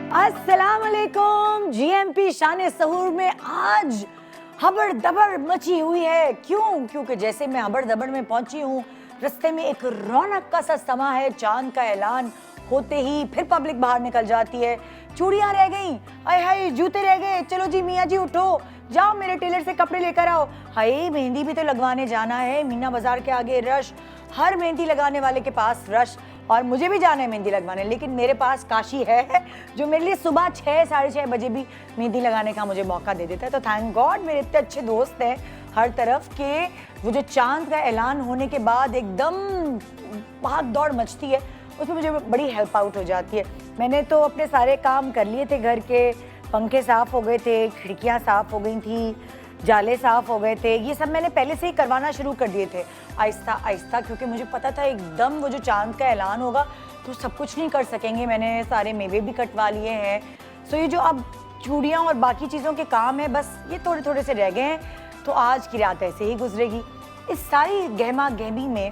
अस्सलाम वालेकुम। जीएमपी शान सहूर में आज हबड़ दबड़ मची हुई है। क्योंकि जैसे मैं हबड़ दबड़ में पहुंची हूँ, रास्ते में एक रौनक का सा समा है। चांद का ऐलान होते ही फिर पब्लिक बाहर निकल जाती है। चूड़ियां रह गई, हाय हाय जूते रह गए, चलो जी मियाँ जी उठो, जाओ मेरे टेलर से कपड़े लेकर आओ। हाय मेहंदी भी तो लगवाने जाना है। मीना बाजार के आगे रश, हर मेहंदी लगाने वाले के पास रश, और मुझे भी जाना है मेहंदी लगवाने। लेकिन मेरे पास काशी है जो मेरे लिए सुबह 6 साढ़े 6 बजे भी मेहंदी लगाने का मुझे मौका दे देता है। तो थैंक गॉड मेरे इतने अच्छे दोस्त हैं हर तरफ के। वो जो चांद का ऐलान होने के बाद एकदम भाग दौड़ मचती है, उसमें मुझे बड़ी हेल्प आउट हो जाती है। मैंने तो अपने सारे काम कर लिए थे, घर के पंखे साफ़ हो गए थे, खिड़कियाँ साफ़ हो गई थी, जाले साफ़ हो गए थे। ये सब मैंने पहले से ही करवाना शुरू कर दिए थे आहिस्ता आहिस्ता, क्योंकि मुझे पता था एकदम वो जो चांद का ऐलान होगा तो सब कुछ नहीं कर सकेंगे। मैंने सारे मेवे भी कटवा लिए हैं। सो ये जो अब चूड़ियाँ और बाकी चीज़ों के काम है, बस ये थोड़े थोड़े से रह गए हैं। तो आज की रात ऐसे ही गुजरेगी। इस सारी गहमा गहमी में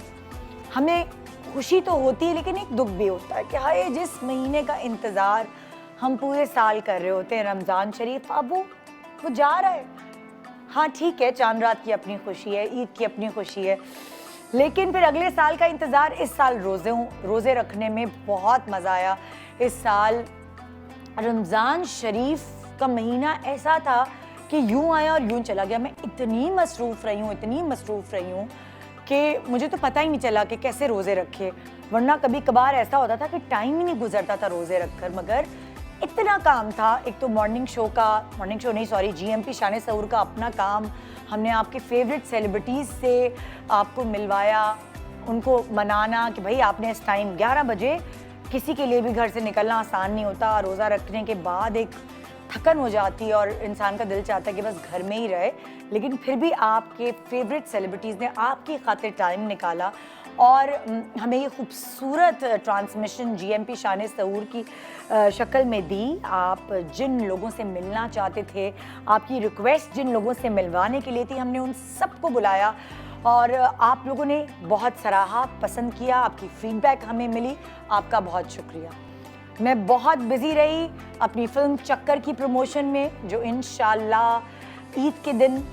हमें खुशी तो होती है, लेकिन एक दुख भी होता है कि हाय जिस महीने का इंतज़ार हम पूरे साल कर रहे होते हैं, रमज़ान शरीफ, अब वो जा रहा है। हाँ ठीक है, चांद रात की अपनी खुशी है, ईद की अपनी खुशी है, लेकिन फिर अगले साल का इंतज़ार। इस साल रोज़े रखने में बहुत मज़ा आया। इस साल रमज़ान शरीफ का महीना ऐसा था कि यूँ आया और यूँ चला गया। मैं इतनी मसरूफ़ रही हूँ कि मुझे तो पता ही नहीं चला कि कैसे रोज़े रखे। वरना कभी कभार ऐसा होता था कि टाइम ही नहीं गुजरता था रोज़े रखकर, मगर इतना काम था। एक तो जीएमपी शान सहूर का अपना काम। हमने आपके फेवरेट सेलिब्रिटीज़ से आपको मिलवाया, उनको मनाना कि भाई आपने इस टाइम 11 बजे, किसी के लिए भी घर से निकलना आसान नहीं होता। रोज़ा रखने के बाद एक थकन हो जाती है और इंसान का दिल चाहता है कि बस घर में ही रहे, लेकिन फिर भी आपके फेवरेट सेलिब्रिटीज़ ने आपकी खातिर टाइम निकाला और हमें ये खूबसूरत ट्रांसमिशन जीएमपी शान सहूर की शक्ल में दी। आप जिन लोगों से मिलना चाहते थे, आपकी रिक्वेस्ट जिन लोगों से मिलवाने के लिए थी, हमने उन सबको बुलाया और आप लोगों ने बहुत सराहा, पसंद किया, आपकी फीडबैक हमें मिली। आपका बहुत शुक्रिया। मैं बहुत बिज़ी रही अपनी फ़िल्म चक्कर की प्रमोशन में, जो इंशाल्लाह ईद के दिन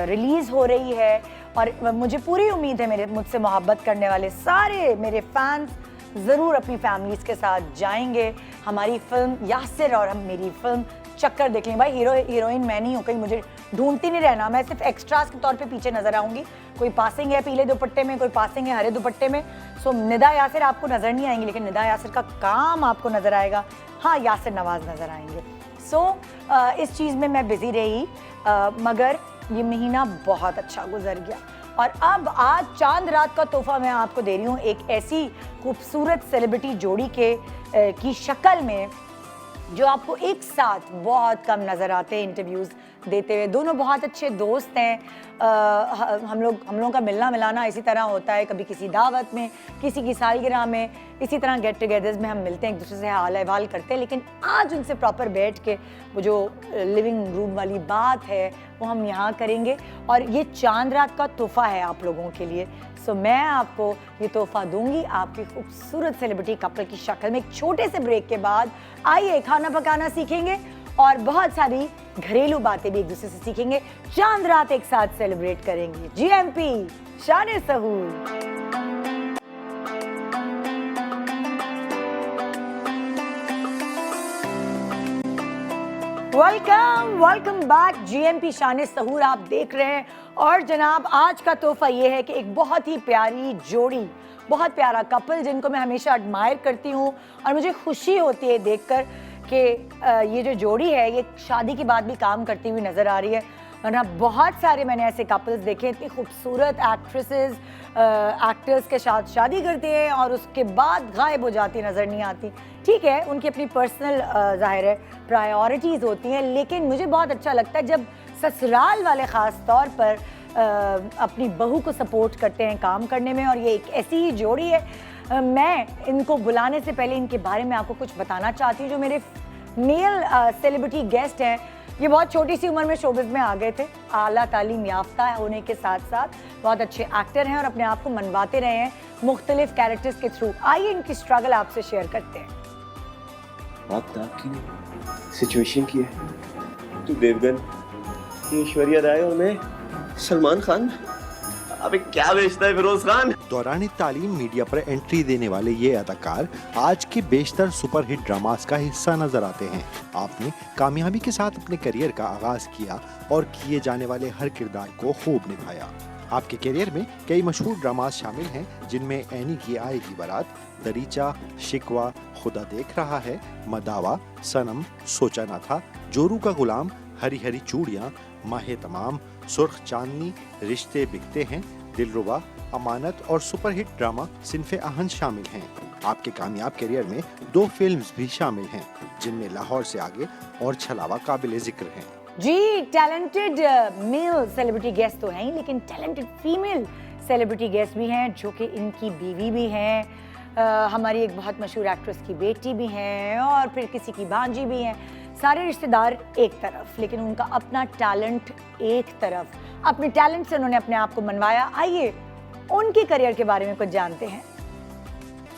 रिलीज़ हो रही है। और मुझे पूरी उम्मीद है मुझसे मोहब्बत करने वाले सारे मेरे फैंस ज़रूर अपनी फैमिलीज़ के साथ जाएंगे। हमारी फ़िल्म यासिर और मेरी फ़िल्म चक्कर देख लें। भाई हीरोइन मैं नहीं हूँ, कहीं मुझे ढूंढती नहीं रहना। मैं सिर्फ एक्स्ट्रास के तौर पे पीछे नज़र आऊँगी। कोई पासिंग है पीले दुपट्टे में, कोई पासिंग है हरे दुपट्टे में। सो निदा यासिर आपको नज़र नहीं आएंगी, लेकिन निदा यासिर का काम आपको नज़र आएगा। हाँ, यासिर नवाज़ नज़र आएंगे। इस चीज़ में मैं बिज़ी रही, मगर ये महीना बहुत अच्छा गुजर गया। और अब आज चांद रात का तोहफा मैं आपको दे रही हूँ एक ऐसी खूबसूरत सेलिब्रिटी जोड़ी की शक्ल में, जो आपको एक साथ बहुत कम नज़र आते हैं इंटरव्यूज़ देते हुए। दोनों बहुत अच्छे दोस्त हैं। हम लोगों का मिलना मिलाना इसी तरह होता है, कभी किसी दावत में, किसी की सालगिरह में, इसी तरह गेट टुगेदर्स में हम मिलते हैं, एक दूसरे से हाल अहवाल करते हैं। लेकिन आज उनसे प्रॉपर बैठ के वो जो लिविंग रूम वाली बात है वो हम यहाँ करेंगे। और ये चांद रात का तोहफ़ा है आप लोगों के लिए। सो मैं आपको ये तोहफ़ा दूंगी आपकी खूबसूरत सेलिब्रिटी कपल की शक्ल में। एक छोटे से ब्रेक के बाद आइए खाना पकाना सीखेंगे और बहुत सारी घरेलू बातें भी एक दूसरे से सीखेंगे। चांद रात एक साथ सेलिब्रेट करेंगे। जीएमपी शान सहूर। Welcome back. जीएमपी शान सहूर आप देख रहे हैं। और जनाब, आज का तोहफा ये है कि एक बहुत ही प्यारी जोड़ी, बहुत प्यारा कपल जिनको मैं हमेशा एडमायर करती हूँ और मुझे खुशी होती है देखकर कि ये जो जोड़ी है ये शादी के बाद भी काम करती हुई नज़र आ रही है। वरना बहुत सारे मैंने ऐसे कपल्स देखे, इतनी खूबसूरत एक्ट्रेसेस एक्टर्स के साथ शादी करती हैं और उसके बाद गायब हो जाती, नज़र नहीं आती। ठीक है, उनकी अपनी पर्सनल ज़ाहिर है प्रायोरिटीज़ होती हैं, लेकिन मुझे बहुत अच्छा लगता है जब ससुराल वाले ख़ास तौर पर अपनी बहू को सपोर्ट करते हैं काम करने में। और ये एक ऐसी ही जोड़ी है। मैं इनको बुलाने से पहले इनके बारे में आपको कुछ बताना चाहती हूँ। जो मेरे मेल सेलिब्रिटी गेस्ट हैं, ये बहुत छोटी सी उम्र में शोबिज़ में आ गए थे। आला तालीम याफ्ता होने के साथ साथ बहुत अच्छे एक्टर हैं और अपने आप को मनवाते रहे हैं मुख्तलिफ कैरेक्टर्स के थ्रू। आइए इनकी स्ट्रगल आपसे शेयर करते हैं। आफ्ताब की सिचुएशन की है। तू देवगन, ऐश्वर्या राय और मैं सलमान खान। अबे क्या बेचता है फिरोज खान? दौरान तालीम मीडिया पर एंट्री देने वाले ये अदाकार आज के बेशतर सुपरहिट ड्रामास का हिस्सा नजर आते हैं। आपने कामयाबी के साथ अपने करियर का आगाज किया और किए जाने वाले हर किरदार को खूब निभाया। आपके करियर में कई मशहूर ड्रामास शामिल हैं, जिनमें एनी की आएगी बारात, दरीचा, शिकवा, खुदा देख रहा है, मदावा, सनम, सोचा ना था, जोरू का गुलाम, हरी हरी चूड़ियां, माहे तमाम, सुर्ख चांदनी, रिश्ते बिकते हैं, दिलरुबा, अमानत और सुपरहिट ड्रामा सिनफे आहन शामिल हैं। आपके कामयाब करियर में 2 फिल्म्स भी शामिल हैं, जिनमें लाहौर से आगे और छलावा काबिल जिक्र हैं। जी, टैलेंटेड मेल सेलिब्रिटी गेस्ट तो हैं ही, लेकिन टैलेंटेड फीमेल सेलिब्रिटी गेस्ट भी हैं, जो कि इनकी बीवी भी हैं, हमारी एक बहुत मशहूर एक्ट्रेस की बेटी भी हैं, और फिर किसी की भांजी भी हैं। सारे रिश्तेदार एक तरफ, लेकिन उनका अपना टैलेंट एक तरफ। अपने टैलेंट से उन्होंने अपने आप को मनवाया। आइए उनके करियर के बारे में कुछ जानते हैं।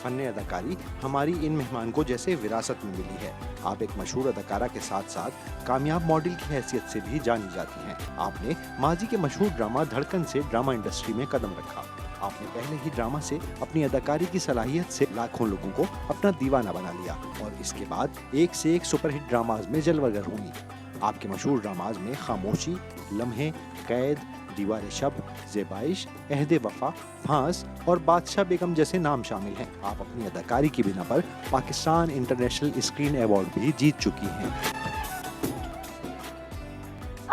फन्ने अदाकारी हमारी इन मेहमान को जैसे विरासत में मिली है। आप एक मशहूर अदाकारा के साथ साथ कामयाब मॉडल की हैसियत से भी जानी जाती हैं। आपने माजी के मशहूर ड्रामा धड़कन से ड्रामा इंडस्ट्री में कदम रखा। आपने पहले ही ड्रामा से अपनी अदाकारी की सलाहियत से लाखों लोगों को अपना दीवाना बना लिया, और इसके बाद एक से एक सुपरहिट ड्रामाज में जलवागर हुई। आपके मशहूर ड्रामाज में खामोशी, लम्हे, कैद, दीवार शब, ज़ेबाइश, अहदे वफा, फांस और बादशाह बेगम जैसे नाम शामिल हैं। आप अपनी अदाकारी की बिना पर पाकिस्तान इंटरनेशनल स्क्रीन अवार्ड भी जीत चुकी हैं।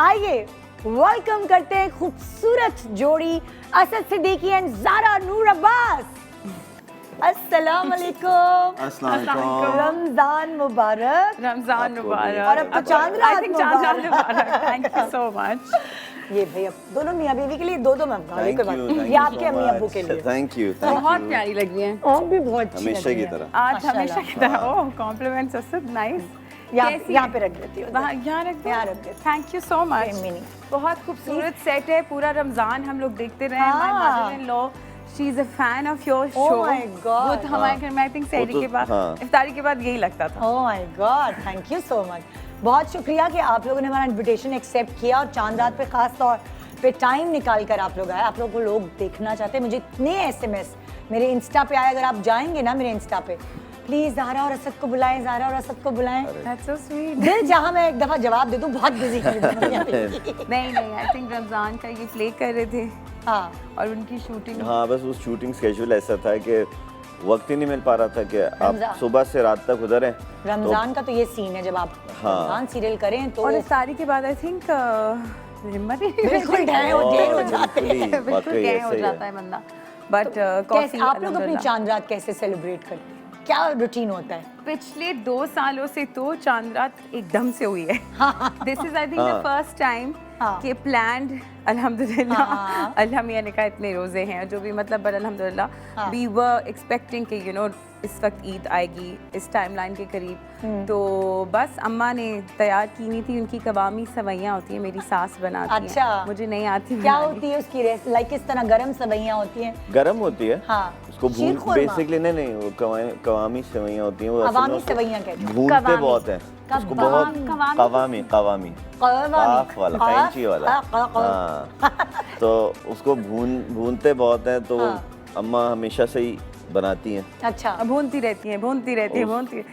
आइए वेलकम करते हैं खूबसूरत जोड़ी असद सिद्दीकी एंड ज़ारा नूर अब्बास। अस्सलाम वालेकुम। अस्सलाम वालेकुम। रमजान मुबारक। रमजान मुबारक। और अब तो चांद रात मुबारक। Thank you so much. ये भाई अब दोनों मियाँ बीवी के लिए दो मंगा लो, कोई बात नहीं। ये आपके अम्मी अब्बू के लिए। Thank you. बहुत प्यारी लग रही है। आप भी बहुत अच्छी हमेशा लग की रही हैं। तरह। आज हमेशा की तरह। ओह कॉम्प्लीमेंट्स असद, नाइस। यहाँ पे रख देती हूँ। यहाँ रख यहाँ रख देती। Thank you so much. Mini. बहुत खूबसूरत सेट है। पूरा रमजान हम लोग देखते रहे। हाँ। My mother in law she is a fan of your show. Oh my God। वो तो हमारे घर में आई थिंक सहरी के बाद, इफ्तारी के बाद यही लगता था। Oh my God, thank you so much. बहुत शुक्रिया कि आप लोगों ने हमारा इनविटेशन एक्सेप्ट किया, और चांद रात पे खास तौर पे टाइम निकाल कर आप लोग आए। आप लोगों को लोग देखना चाहते हैं। मुझे इतने SMS मेरे इंस्टा पे आए। अगर आप जाएंगे ना मेरे इंस्टा पे, प्लीज ज़ारा और असद को बुलाएं, ज़ारा और असद को बुलाएं। That's so sweet। दिल जहाँ मैं एक दफा जवाब दे दूं, बहुत बिजी नहीं आई थिंक रमजान का ये प्ले कर रहे थे। हाँ, और उनकी शूटिंग। हाँ, बस उस शूटिंग स्केड्यूल ऐसा था कि वक्त ही नहीं मिल पा रहा था कि आप सुबह से रात तक उधर हैं। रमजान का तो ये सीन है, जब आप रमजान सीरियल करें तो और इफ्तारी के बाद आई थिंक हिम्मत ही बिल्कुल ढह हो जाते हैं। बिल्कुल गए हो जाता है बंदा। बट कैसे आप लोग अपनी चांद रात कैसे सेलिब्रेट करते हैं? क्या रूटीन होता है? पिछले 2 सालों से तो चांद रात एकदम से हुई है। This is I think the first time कि प्लान्ड, अल्हम्दुलिल्लाह। अल्लाह मियां ने कहा इतने रोजे हैं जो भी, मतलब बट अल्हम्दुलिल्लाह वी वर एक्सपेक्टिंग कि यू नो इस वक्त ईद आएगी इस टाइमलाइन के करीब। तो बस अम्मा ने तैयार की हुई थी। उनकी कवामी सवैयाँ होती हैं, मेरी सास बनाती हैं। अच्छा, मुझे नहीं आती। क्या होती है उसकी रेस? लाइक किस तरह गरम सवैयाँ होती हैं? गरम होती है। हाँ, उसको भून बेसिकली नहीं वो कवामी सेवइयां होती हैं। वो अवामी सेवइयाँ कहते हैं। भूनते बहुत हैं उसको, बहुत कवामी काफ वाला फैंची वाला। हाँ, तो उसको भूनते बहुत हैं। तो अम्मा हमेशा से ही बनाती हैं। अच्छा, भूनती रहती हैं।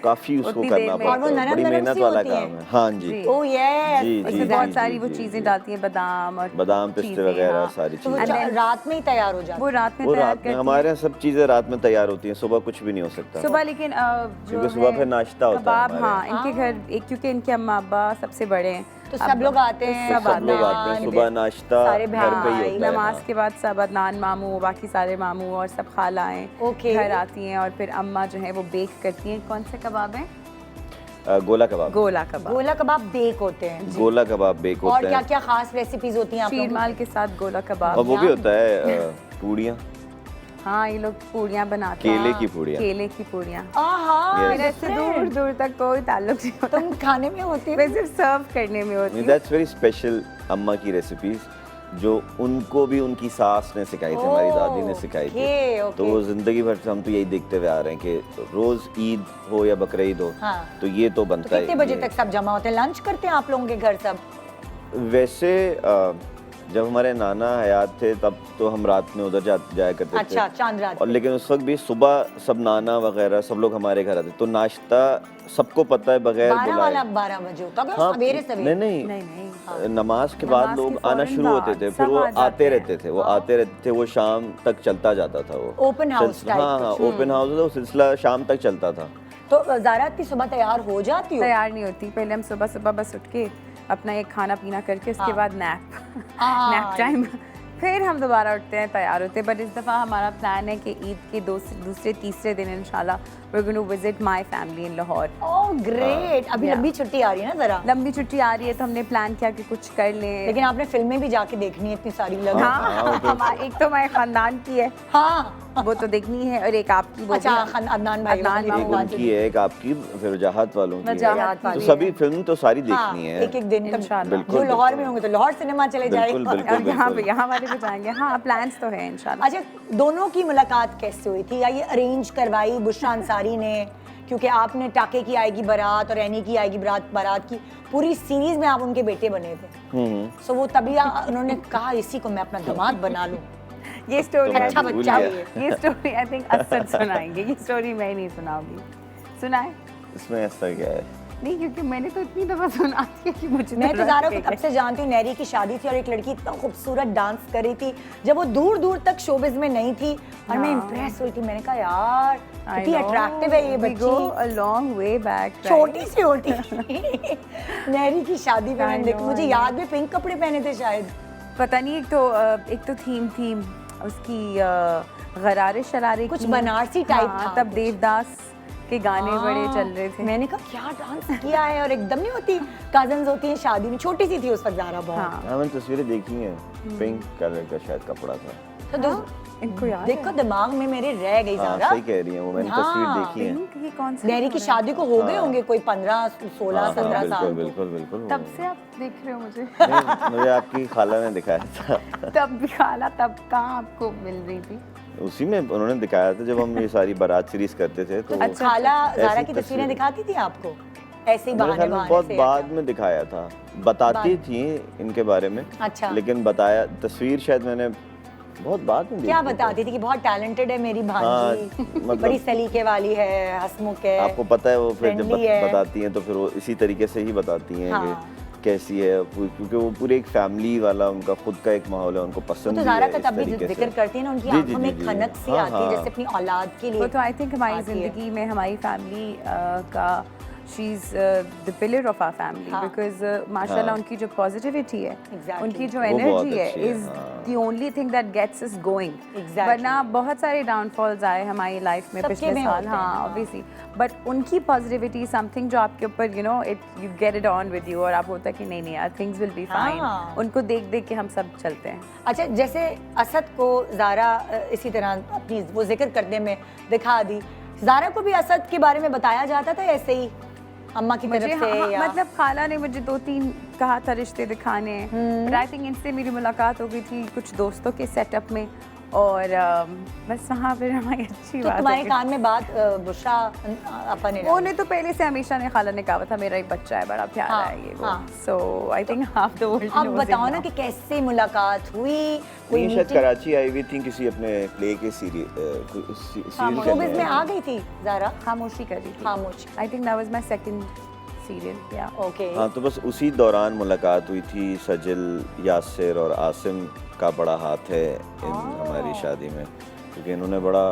काफी उसको करना और वो पड़ता है, नरम बड़ी नरम मेहनत सी वाला होती काम है। हाँ जी। Oh yes. जी, उसमें बहुत सारी वो चीजें डालती हैं, बादाम और बादाम पिस्ते वगैरह सारी तो वो चीजें। रात में ही तैयार हो जाती वो रात में वो तैयार रात में करती हमारे यहाँ सब चीजें रात में तैयार होती हैं। सुबह कुछ भी नहीं हो सकता सुबह, लेकिन जो क्योंकि सुबह है फिर नाश्ता होता है कबाब। हमारे हाँ, इनके घर एक, क्योंकि इनके अम्मा अब्बा सबसे बड़े हैं, तो सब लोग आते हैं। सब लोग आते हैं। सुबह नाश्ता सारे घर पे ही भाई, होता है। नमाज के बाद सब अदनान मामू, बाकी सारे मामू और सब खालाएं ओके। घर आती हैं, और फिर अम्मा जो है वो बेक करती हैं। कौन से कबाब हैं? गोला कबाब। गोला कबाब। गोला कबाब बेक होते हैं। गोला कबाब बेक और होता क्या है। क्या खास रेसिपीज होती हैं आप लोगों शीरमाल के साथ गोला कबाब। और वो भी होता है पूड़ियाँ। हाँ, ये लोग पूड़ियाँ बनाते हैं। केले की पूड़ियाँ। केले की पूड़ियाँ। आहा, मेरे से दूर दूर तक कोई ताल्लुक नहीं होता। तुम खाने में होती मैं है? सिर्फ सर्व करने में होती हूँ। दैट्स वेरी स्पेशल अम्मा की रेसिपीज। जो उनको भी उनकी सास ने सिखाई थी, हमारी दादी ने सिखाई थी। ओके, तो वो जिंदगी भर से हम तो यही देखते हुए आ रहे हैं कि रोज ईद हो या बकरीद हो, हाँ। तो ये तो तो बनता है। कितने बजे तक सब जमा होते हैं? लंच करते हैं आप लोगों के घर सब? वैसे जब हमारे नाना हयात थे तब तो हम रात में उधर जाया करते थे। अच्छा, चांद रात और पे। लेकिन उस वक्त भी सुबह सब नाना वगैरह सब लोग हमारे घर आते, तो नाश्ता सबको पता है बगैर 12 बुलाए। वाला 12 बजे होता है हाँ, सवेरे सवेरे? नहीं नहीं नमाज के बाद नमाज के लोग आना फौरन शुरू होते बाद थे, सब फिर वो आ जाते आते हैं। रहते थे, वो आते रहते थे, वो शाम तक चलता जाता था वो Open house सिलसिला। type हाँ हाँ, कुछ। ओपन हाउस था, वो सिलसिला शाम तक चलता था। तो ज़ारा इतनी सुबह तैयार हो जाती हो? तैयार नहीं होती, पहले हम सुबह सुबह बस उठ के अपना एक खाना पीना करके उसके बाद नैप हाँ। टाइम, फिर हम दोबारा उठते हैं, तैयार होते हैं। बट इस दफ़ा हमारा प्लान है कि ईद के दूसरे तीसरे दिन इंशाल्लाह we are going to visit my family in Lahore. Oh great. अभी Yeah. लंबी छुट्टी आ रही है ना ज़रा, लंबी छुट्टी आ रही है तो हमने प्लान किया कि कुछ कर लें। लेकिन आपने फिल्में भी जाके देखनी है, इतनी सारी लगी। हाँ, एक तो हमारे खानदान की है, हाँ, वो तो देखनी है, और एक आपकी वो अच्छा, भी। अदनान भाई अदनान वाली भाई एक वो उनकी है, एक आपकी, फिर वजाहत वालों की है। वजाहत तो वाली सभी है। फिल्म तो सारी हाँ, देखनी है। एक एक दिन तब इंशाल्लाह। जो बिल्कुल, लाहौर में बिल्कुल। होंगे तो लाहौर सिनेमा चले बिल्कुल, जाएंगे। बिल्कुल। और यहाँ वाले भी जाएंगे। हाँ, प्लान्स तो है इंशाल्लाह। अच्छा, दोनों की मुलाकात कैसे हुई थी? या ये अरेंज करवाई बुशरा अंसारी ने? क्योंकि आपने टाके की आएगी बारात और एनी की आएगी बारात की पूरी सीरीज में आप उनके बेटे बने थे। सो वो तभी उन्होंने कहा इसी को मैं अपना दामाद बना लूं। ये स्टोरी तो मैं अच्छा भूल बच्चा गया। है ये स्टोरी आई थिंक असद सुनाएंगे, ये स्टोरी मैं नहीं सुनाऊंगी। सुनाए? इसमें ऐसा क्या है? नहीं, क्योंकि मैंने तो इतनी दफा सुना दिया कि मुझे मैं तो रट ज़ारा को गई तब है। से जानती हूँ, नैरी की शादी थी और एक लड़की इतना खूबसूरत डांस कर रही थी जब वो दूर दूर तक शोबिज में नहीं थी, और मैं हाँ। इम्प्रेस हुई थी। मैंने कहा यार I कितनी know, अट्रैक्टिव है ये we go बच्ची, a long way back, right? छोटी सी होती नैरी की शादी में I मैंने देखा, know, मुझे I know. याद भी पिंक कपड़े पहने थे शायद। पता नहीं, एक तो थीम थी उसकी गरारे शरारे कुछ की। बनारसी टाइप हाँ, था तब कुछ। देवदास के गाने बड़े हाँ, चल रहे थे। मैंने कहा क्या डांस किया है, और एकदम नहीं होती कजन्स होती हैं शादी में, छोटी सी थी उस वक्त ज़ारा बहुत। हाँ, हाँ, मैंने तस्वीरें देखी हैं, पिंक कलर का शायद कपड़ा था। तो इनको याद देखो दिमाग में मेरे रह गई हाँ, ज़ारा। सही कह रही हैं वो, मैंने हाँ, तस्वीर देखी है। पिंक की कौन सी नैरी की शादी को हो गए होंगे कोई 15, 16, हाँ, 17 बिल्कुल साल। बिल्कुल बिल्कुल। तब से आप देख रहे हो मुझे। नहीं, मुझे आपकी खाला ने दिखाया था। तब भी खाला, तब कहाँ आपको मिल रही थी? उसी में उन्होंने दिखाया था जब हम ये सारी बारात सीरीज करते थे, तो अच्छा, खाला ज़ारा ऐसी की तस्वीरें तस्वीरें। दिखाती थी आपको ऐसे ही मेरे बहाने ख्याल में बहाने बहुत से? बाद में दिखाया था, बताती थी इनके बारे में। अच्छा। लेकिन बताया, तस्वीर शायद मैंने बहुत बाद में क्या देखी बताती थी कि बहुत टैलेंटेड है मेरी हाँ, भांजी, मतलब- बड़ी सलीके वाली है, हंसमुख है, आपको पता है वो फिर जब friendly है। बताती हैं तो फिर वो इसी तरीके से ही बताती हैं हाँ। कि कैसी है, क्योंकि वो पूरे एक फैमिली वाला उनका खुद का एक माहौल है, उनको वो पसंद तो भी ज़ारा है का इस तब भी तरीके जिक्र से। करती है ना, उनकी जी, जी, आंखों में जी, जी। खनक सी हाँ, आती है हाँ। जैसे अपनी औलाद के लिए। वो तो आई थिंक हमारी आती है। जिंदगी में हमारी फैमिली का she is the pillar of our family, हाँ। बिकॉज माशाल्लाह उनकी जो पॉजिटिविटी है, Exactly. उनकी जो वो बहुत एनर्जी है, अच्छी है, इज हाँ। The only thing that gets us going. Exactly. वरना बहुत सारे डाउनफॉल्स आए हमारी लाइफ में सबके पिछले में साल। होते हैं, हाँ, हाँ। ऑब्वियसली, बट उनकी पॉजिटिविटी समथिंग जो आपके ऊपर you know it you get it on with you, और आप होता है कि नहीं नहीं यार थिंग्स विल बी हाँ। फाइन। उनको देख देख के हम सब चलते हैं। अच्छा, जैसे असद को ज़ारा इसी तरह अपनी वो जिक्र करने में दिखा दी, ज़ारा को भी असद के बारे में बताया जाता था ऐसे ही अम्मा की मुझे तरफ से? हाँ, या मतलब खाला ने मुझे 2-3 कहा था रिश्ते दिखाने, बट आई थिंक इनसे मेरी मुलाकात हो गई थी कुछ दोस्तों के सेटअप में, और बस वहाँ फिर हमारी अच्छी तो बात हो तुम्हारे गई। कान में बात बुशरा अपन ने उन्हें तो पहले से हमेशा ने खाला ने कहा था मेरा एक बच्चा है, बड़ा प्यारा हाँ, है ये वो। हाँ। So I think half the world अब बताओ ना कि कैसे मुलाकात हुई, कोई ये शायद मीटिंग? कराची आई हुई थी किसी अपने प्ले के सीरियल शोबिज़ में आ गई थी ज़ारा? खामोशी कर रही थी। खामोश। I think that was my second serial. या ओके। हाँ, तो बस उसी दौरान मुलाकात हुई थी। सजिल, यासिर और आसिम का बड़ा हाथ है हमारी शादी में, क्योंकि इन्होंने बड़ा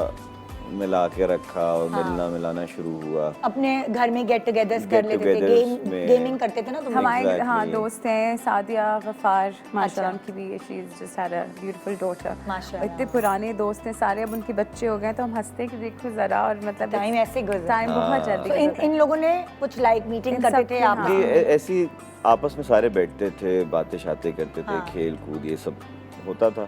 मिला के रखा और मिलना मिलाना शुरू हुआ। अपने घर में गेट टुगेदर्स कर Get लेते थे, togethers में। गेमिंग करते थे ना तुम? हमारे Exactly. हाँ दोस्त हैं सादिया गफ़ार, माशाल्लाह अच्छा। उनकी भी she is just had a beautiful daughter. माशाल्लाह। इतने पुराने दोस्त हैं सारे, अब उनके बच्चे हो गए तो हम हंसते हैं कि देखो जरा, और मतलब टाइम ऐसे गुजरा। टाइम बहुत जल्दी तो गुजरता है। इन लोगों ने कुछ लाइक मीटिंग इन करते सब थे के, आप? हाँ। जी, ऐसी आपस में सारे बैठते थे, बातें शातें करते थे, हाँ। खेल कूद ये सब होता था।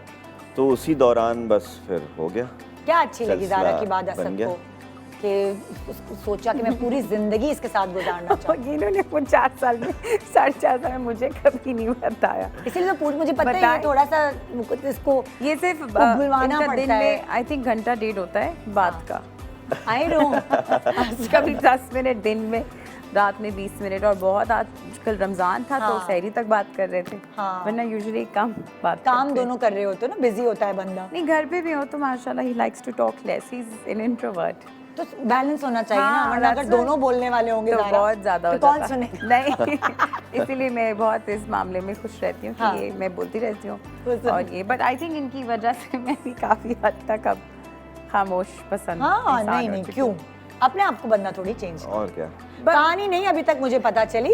तो उसी दौरान बस फिर हो गया, क्या अच्छी लगी ज़ारा की बात बन असद गया। को? कि सोचा कि मैं पूरी जिंदगी इसके साथ गुजारना चाहूँ? इन्होंने वो 4 साल में 4.5 साल में मुझे कभी नहीं बताया। इसीलिए तो मुझे पता है ये थोड़ा सा इसको ये सिर्फ उगलवाना इनका पड़ता दिन है। में आई थिंक घंटा डेढ़ होता है बात का। आई नो कभी 10 मिनट दिन में, रात में 20 मिनट, और बहुत आजकल रमजान था तो हाँ। सहरी तक बात कर रहे थे। हाँ। वरना यूजुअली कम बात काम करते हैं। दोनों कर रहे होते हो ना, बिजी होता है बंदा, नहीं घर पे भी हो तो माशाल्लाह ही likes to talk less, he is an introvert. तो बैलेंस होना चाहिए ना, हाँ, वरना अगर that's दोनों बोलने वाले होंगे तो ज़ारा, बहुत ज्यादा तो हो कौन जाता। सुने? नहीं इसीलिए मैं बहुत इस मामले में खुश रहती हूँ कि हाँ। ये मैं बोलती रहती हूँ वो सुन- और ये, बट आई थिंक इनकी वजह से मैं भी काफी हद तक अब खामोश पसंद हाँ इंसान नहीं हो नहीं चुकी क्यों, हूँ। अपने आप को बंदा थोड़ी चेंज। और क्या? कहानी नहीं अभी तक मुझे पता चली।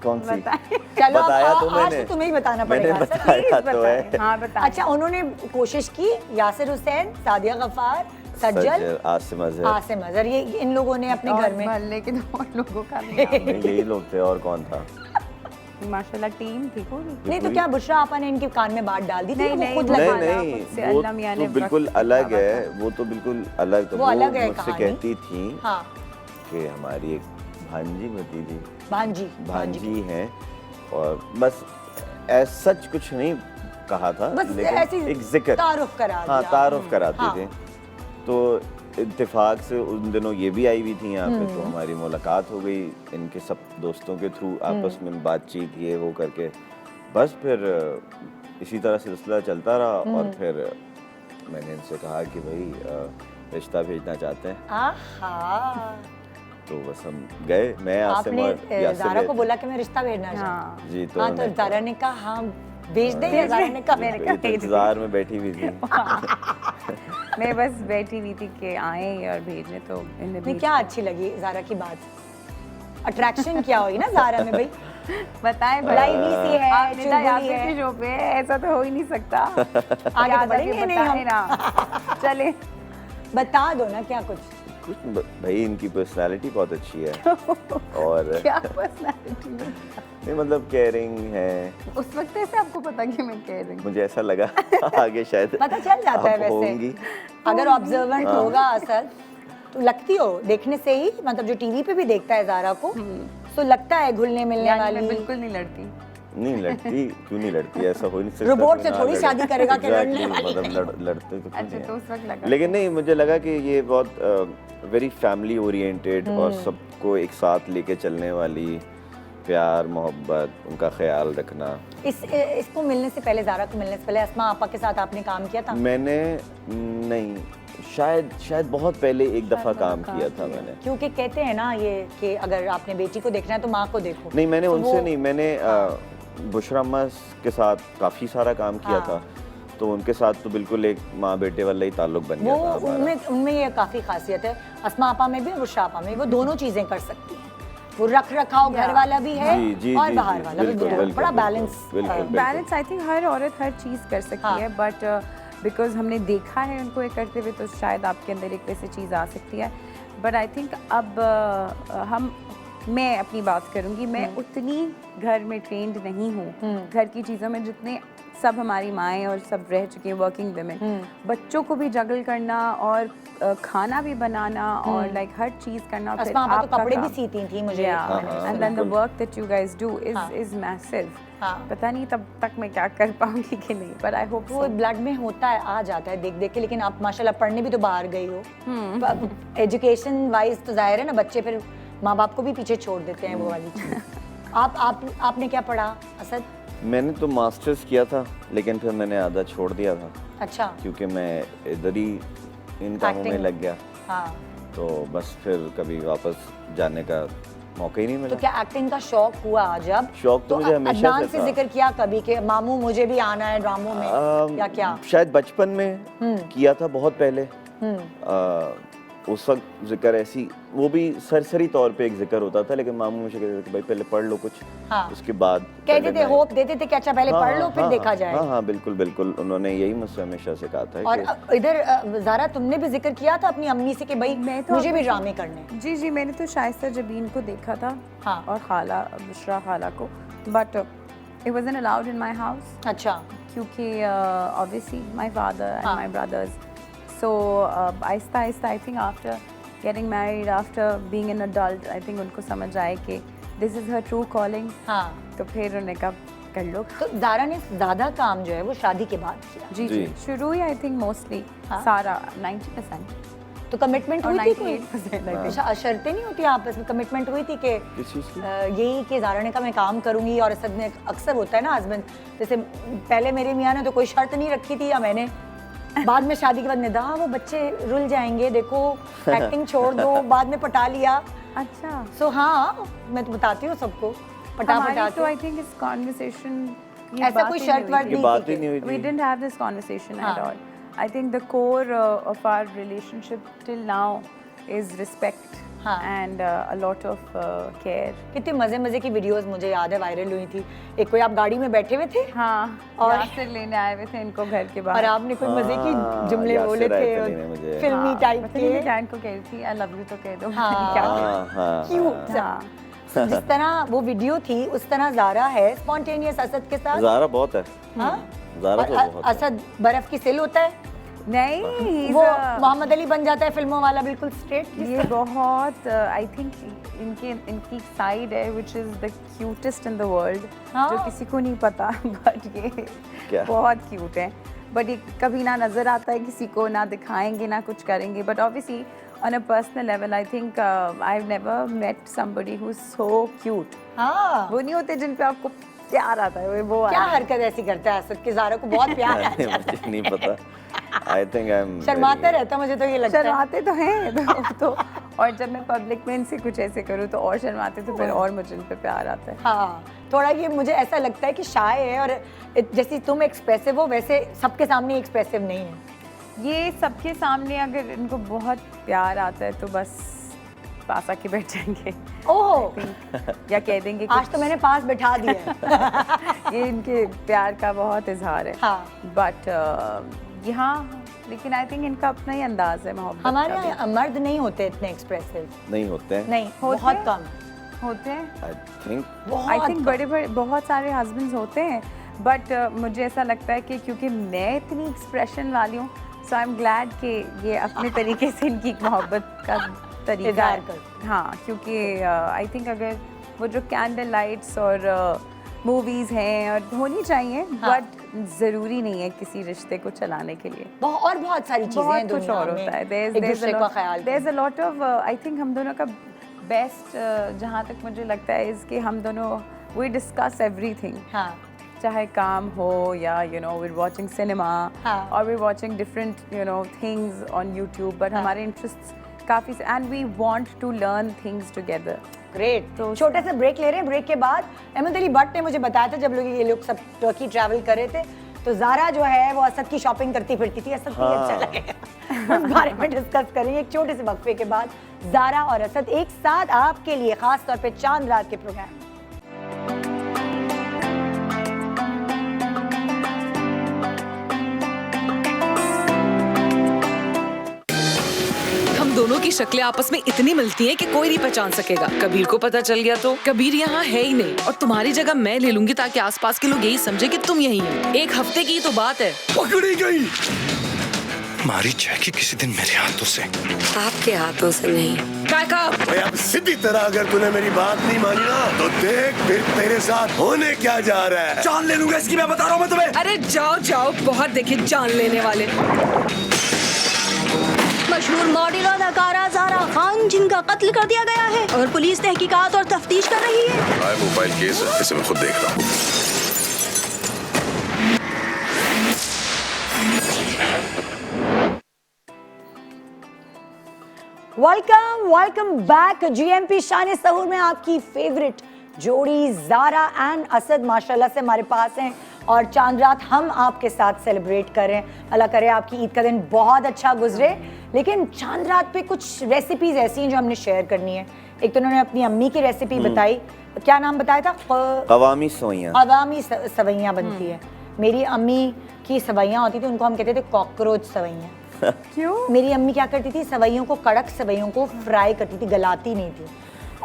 कौन सी? चलो बताया तो आज मैंने। तो तुम्हें ही बताना मैंने पड़ेगा सर। बताया तो है। बताएं, हाँ बताएं। अच्छा, उन्होंने कोशिश की, यासिर हुसैन, सादिया गफ्फार, सज्जल, आसिम अजहर, आसिम अजहर, ये इन लोगों ने अपने और घर में मोहल्ले के 2 लोगों का भी नाम नहीं यही लोग थे, और कौन था? माशाल्लाह टीम थी पूरी। नहीं तो क्या बुशरा आपा ने इनके कान में बात डाल दी थी? नहीं, वो नहीं, खुद नहीं, लगा नहीं था। नहीं, खुद से वो अल्लाह मियां ने तो बिल्कुल वक्त अलग रखा है, वो तो बिल्कुल अलग था। वो अलग है मुझसे कहानी। कहती थी हाँ, कि हमारी एक भांजी भतीजी भांजी हैं, और बस ऐसा सच कुछ नहीं कहा था, बस लेकिन ऐसी एक जिक्र, तारुफ करा हाँ दिया। तारुफ कराती हाँ। थी। तो इत्तेफाक से उन दिनों ये भी आई हुई थी यहाँ पे, तो हमारी मुलाकात हो गई इनके सब दोस्तों के थ्रू, आपस में बातचीत ये वो करके, बस फिर इसी तरह सिलसिला चलता रहा। और फिर मैंने इनसे कहा कि भाई रिश्ता भेजना चाहते हैं, आहा, तो बस हम गए, मैं आसिम आपने और यासिर ज़ारा गए को थे। बोला कि मैं रिश्ता भेजना चाहती हाँ हूँ। जी, तो हाँ, तो मैं- ज़ारा ने कहा हाँ भेज दे, या ज़ारा ने कहा मैंने कहा वही तो इंतजार में बैठी हुई थी। मैं बस बैठी हुई थी कि आए और भेजने, तो इन्हें नहीं, भेज क्या अच्छी लगी ज़ारा की बात? अट्रैक्शन क्या हुई ना ज़ारा में भाई? बताएं लाइवी सी है, आप निदा चुलबुली यासिर है। के शो पे है, ऐसा तो हो ही नहीं सकता। आगे याद तो बढ़ेंगे आके नहीं बताएं हम। ना। चले हाँ। बता दो ना क्या कुछ। कुछ भाई इनकी पर्सनालिटी बहुत अच्छी है, और क्या पर्सनालिटी है? नहीं मतलब केयरिंग है, उस वक्त ऐसे आपको पता कि मैं कह रही हूँ। मुझे ऐसा लगा आगे शायद पता चल जाता है आप वैसे, होंगी। अगर ऑब्जर्वेंट होगा असद तो लगती हो देखने से ही, मतलब जो टीवी पे भी देखता है ज़ारा को तो लगता है घुलने मिलने यानी वाली। मैं बिल्कुल नहीं लड़ती। नहीं लड़ती, क्यों नहीं लड़ती, ऐसा हो नहीं सकता। रोबोट कोई से ना थोड़ी लड़े। शादी करेगा कि लड़ने Exactly, वाली मतलब लड़ते तो कुछ अच्छा, नहीं तो है। उस वक्त लगा। लेकिन नहीं, मुझे लगा कि ये बहुत वेरी फैमिली ओरिएंटेड और सबको एक साथ लेके चलने वाली, प्यार मोहब्बत, उनका ख्याल रखना। इसको मिलने से पहले, ज़ारा को मिलने से पहले अस्मा आपा के साथ आपने काम किया था? मैंने नहीं, शायद बहुत पहले एक दफ़ा काम किया था मैंने। क्योंकि कहते हैं ना ये कि अगर आपने बेटी को देखना है तो माँ को देखो। नहीं, मैंने तो उनसे वो- नहीं, मैंने बुशरा अम्मा के साथ काफ़ी सारा काम किया हाँ। था, तो उनके साथ तो बिल्कुल एक माँ बेटे वाला ही ताल्लुक बन वो गया था हमारा। उनमें ये काफ़ी खासियत है, अस्मा आपा में भी और बुशरा आपा में, वो दोनों चीज़ें कर सकती हैं। वो रख रखाव घर वाला भी है जी, जी, और जी, बाहर जी, वाला भी, बिल्कुल, दोनों। बिल्कुल, बड़ा बिल्कुल, बैलेंस। बिल्कुल, बिल्कुल। बैलेंस आई थिंक हर औरत हर चीज़ कर सकती हाँ। है, बट बिकॉज हमने देखा है उनको ये करते हुए, तो शायद आपके अंदर एक वैसी चीज़ आ सकती है। बट आई थिंक अब मैं अपनी बात करूंगी, मैं उतनी घर में ट्रेंड नहीं हूँ घर की चीज़ों में जितने सब हमारी माएँ और सब रह चुकी हैं वर्किंग वुमेन। बच्चों को भी जगल करना और खाना भी बनाना और लाइक हर चीज़ करना। और फिर अस्मा आपा तो आपका कपड़े भी काम। सीती थी मुझे। एंड देन द बिल्कुल। Work that you guys do हाँ। Is massive. हाँ। पता नहीं तब तक मैं क्या कर पाऊंगी कि नहीं, पर आई होप वो ब्लड में होता है, आ जाता है देख देख के। लेकिन आप माशाल्लाह पढ़ने भी तो बाहर गई हो, एजुकेशन वाइज तो जाहिर है ना, बच्चे फिर माँ बाप को भी पीछे छोड़ देते हैं वो वाली चीज़। आपने क्या पढ़ा असद? मैंने तो मास्टर्स किया था, लेकिन फिर मैंने आधा छोड़ दिया था, अच्छा। क्योंकि मैं इधर ही इन कामों में Acting। लग गया, हाँ, तो बस फिर कभी वापस जाने का मौका ही नहीं तो मिला। क्या एक्टिंग का शौक हुआ जब? शौक तो मुझे हमेशा अदनान से से था। जिक्र किया कभी कि मामू मुझे भी आना है ड्रामों में, या क्या? शायद बचपन में किया था, बहुत पहले। उस वक्त जिक्र ऐसी, वो भी सरसरी तौर पे एक जिक्र होता था, लेकिन मामू मुझे कहते थे कि भाई पहले पढ़ लो कुछ, हाँ। उसके बाद कहते पहले थे, मैं- होप देते थे कि अच्छा पहले हाँ, पढ़ लो हाँ, फिर हाँ, देखा जाए। हाँ हाँ बिल्कुल बिल्कुल, उन्होंने यही मुझसे हमेशा से कहा था और कि इधर ज़ारा तुमने भी जिक्र किया था अपनी अम्मी से कि भाई मैं तो मुझे भी आपको- ड्रामे करने हैं। जी जी, मैंने तो शाइस्ता जबीन को देखा था हाँ। और खाला बुशरा खाला को, but it wasn't allowed in my house अच्छा। क्योंकि ऑब्वियसली माय फादर एंड हाँ। My brothers, so Aahista Aahista I think after getting married after being an adult, I think उनको समझ आए कि this is her true calling. हाँ, तो फिर उन्होंने कहा कर लो। तो ज़ारा ने ज़्यादा काम जो है वो शादी के बाद किया। जी जी। शुरू ही आई थिंक मोस्टली हाँ। सारा 90% तो कमिटमेंट और हुई थी कोई? 98% अच्छा, शर्तें नहीं होती आपस में? कमिटमेंट हुई थी कि किस चीज़ की? यही कि ज़ारा ने कहा मैं काम करूंगी, और असद ने, अक्सर होता है ना हस्बैंड, जैसे पहले मेरे मियाँ ने तो कोई शर्त नहीं रखी थी, या मैंने बाद में शादी के बाद निदा वो बच्चे रुल जाएंगे, देखो एक्टिंग छोड़ दो, बाद में पटा लिया। अच्छा सो हाँ, मैं तो बताती हूँ सबको, पटा हमारी तो के। आई थिंक इस कॉन्वर्सेशन ऐसा कोई शर्त वर्त ये नहीं बात थी ही कि- नहीं हुई we थी। didn't have this conversation at हाँ. all. I think the core of our relationship till now is respect हाँ. and a lot of care. कितने मजे मजे की वीडियोस मुझे याद है वायरल हुई थी। एक कोई आप गाड़ी में बैठे हुए थे हाँ और- यासिर लेने आए हुए थे इनको घर के और बाहर। आपने कोई मजे की हाँ, जुमले यासिर बोले आए थे थे और लेने मुझे। फिल्मी टाइप पता नहीं मैं के। डैड को कह रही थी आई लव यू तो कह दो हाँ। क्या कह हाँ, हाँ, क्यूट सा। हाँ जिस तरह वो वीडियो थी उस तरह ज़ारा है स्पॉन्टेनियस असद के साथ। ज़ारा बहुत है। हाँ? ज़ारा और तो बहुत है। असद बर्फ की सिल होता है, नहीं he's वो a- मोहम्मद अली बन जाता है फिल्मों वाला, बिल्कुल स्ट्रेट। ये बहुत आई थिंक इनकी साइड है which is the cutest in the world हाँ। जो किसी को नहीं पता बट ये क्या? बहुत क्यूट है बट ये कभी ना नज़र आता है किसी को, ना दिखाएंगे ना कुछ करेंगे but obviously on a personal level I think I've never met somebody who's so cute. हाँ, वो नहीं होते जिन पे आपको प्यार आता है वो क्या वाला। हरकत ऐसी करता है असद कि ज़ारा को बहुत प्यार आ जाता है। मुझे नहीं पता। आई थिंक आई एम शर्माता रहता मुझे तो ये लगता है। शर्माते तो हैं तो और जब मैं पब्लिक में इनसे कुछ ऐसे करूँ तो और शर्माते तो फिर और मुझे इन पे प्यार आता है। हाँ, थोड़ा ये मुझे ऐसा लगता है कि शाय है, और जैसे तुम एक्सप्रेसिव हो वैसे सबके सामने एक्सप्रेसिव नहीं है। ये सबके सामने अगर इनको बहुत प्यार आता है तो बस पास आके बैठ जाएंगे ओह, या कह देंगे आज तो मैंने पास बैठा दिया है। ये इनके प्यार का बहुत इजहार है हाँ। बट यहाँ लेकिन आई थिंक इनका अपना ही अंदाज है मोहब्बत हमारे का भी। यहाँ मर्द नहीं होते इतने एक्सप्रेसिव, नहीं होते हैं। नहीं, होते बहुत हैं? कम, होते हैं आई थिंक आई बहुत थिंक कम। बड़े बड़े बहुत सारे हस्बैंड्स होते हैं बट मुझे ऐसा लगता है कि क्योंकि मैं इतनी एक्सप्रेशन वाली हूँ सो आई एम ग्लैड कि ये अपने तरीके से इनकी मोहब्बत का तरीका इज़हार है। करते हाँ क्योंकि आई थिंक अगर वो जो कैंडल लाइट्स और मूवीज़ हैं और होनी चाहिए हाँ। बट ज़रूरी नहीं है किसी रिश्ते को चलाने के लिए। और बहुत सारी चीजें हैं बहुत कुछ दुनिया और में, होता है एक दूसरे का ख्याल there is a lot of I think हम दोनों का बेस्ट जहाँ तक मुझे लगता है इसके हम दोनों वी डिस्कस एवरीथिंग हाँ, चाहे काम हो या you know we watching cinema हाँ। और we watching different you know things on YouTube but हाँ। हमारे इंटरेस्ट काफ़ी and we want to learn things together. Great. तो छोटा सा ब्रेक ले रहे हैं, ब्रेक के बाद अहमद अली भट्ट ने मुझे बताया था जब ये लोग सब टर्की ट्रैवल कर रहे थे तो ज़ारा जो है वो असद की शॉपिंग करती फिरती थी, असद को ये अच्छा लगेगा। उस बारे में डिस्कस करेंगे एक छोटे से वक्फे के बाद। ज़ारा और असद एक साथ आपके लिए खास तौर पे चांद रात के प्रोग्राम। हम दोनों की शक्लें आपस में इतनी मिलती हैं कि कोई नहीं पहचान सकेगा। कबीर को पता चल गया तो कबीर यहाँ है ही नहीं और तुम्हारी जगह मैं ले लूंगी ताकि आसपास के लोग यही समझे कि तुम यही हो। एक हफ्ते की तो बात है। पकड़ी गई। मारी जाएगी किसी दिन मेरे हाथों से। आपके हाथों से नहीं। काका भाई अब सीधी तरह अगर तूने मेरी बात नहीं मानी ना तो देख फिर तेरे साथ होने क्या जा रहा है। जान ले लूंगा इसकी, मैं बता रहा हूँ मैं तुम्हें। अरे जाओ जाओ, बहुत देखे जान लेने वाले। मशहूर मॉडल और अदाकारा ज़ारा खान जिनका कत्ल कर दिया गया है और पुलिस तहकीकात और तफ्तीश कर रही है। मोबाइल केस है, इसे मैं खुद देख रहा हूँ। Welcome back. जीएमपी शान सहूर में आपकी फेवरेट जोड़ी ज़ारा एंड असद माशाल्लाह से हमारे पास हैं और चांद रात हम आपके साथ सेलिब्रेट कर रहे हैं। अल्लाह करे आपकी ईद का दिन बहुत अच्छा गुजरे। लेकिन चांद रात पे कुछ रेसिपीज ऐसी हैं जो हमने शेयर करनी है। एक तो उन्होंने अपनी अम्मी की रेसिपी बताई, क्या नाम बताया था? कवामी सवैयाँ। कवामी सवैयाँ बनती है। मेरी अम्मी की सवैयाँ होती थी, उनको हम कहते थे कॉकरोच सवैयाँ। क्यों? मेरी अम्मी क्या करती थी, सवैयों को, कड़क सवैयों को फ्राई करती थी, गलाती नहीं थी,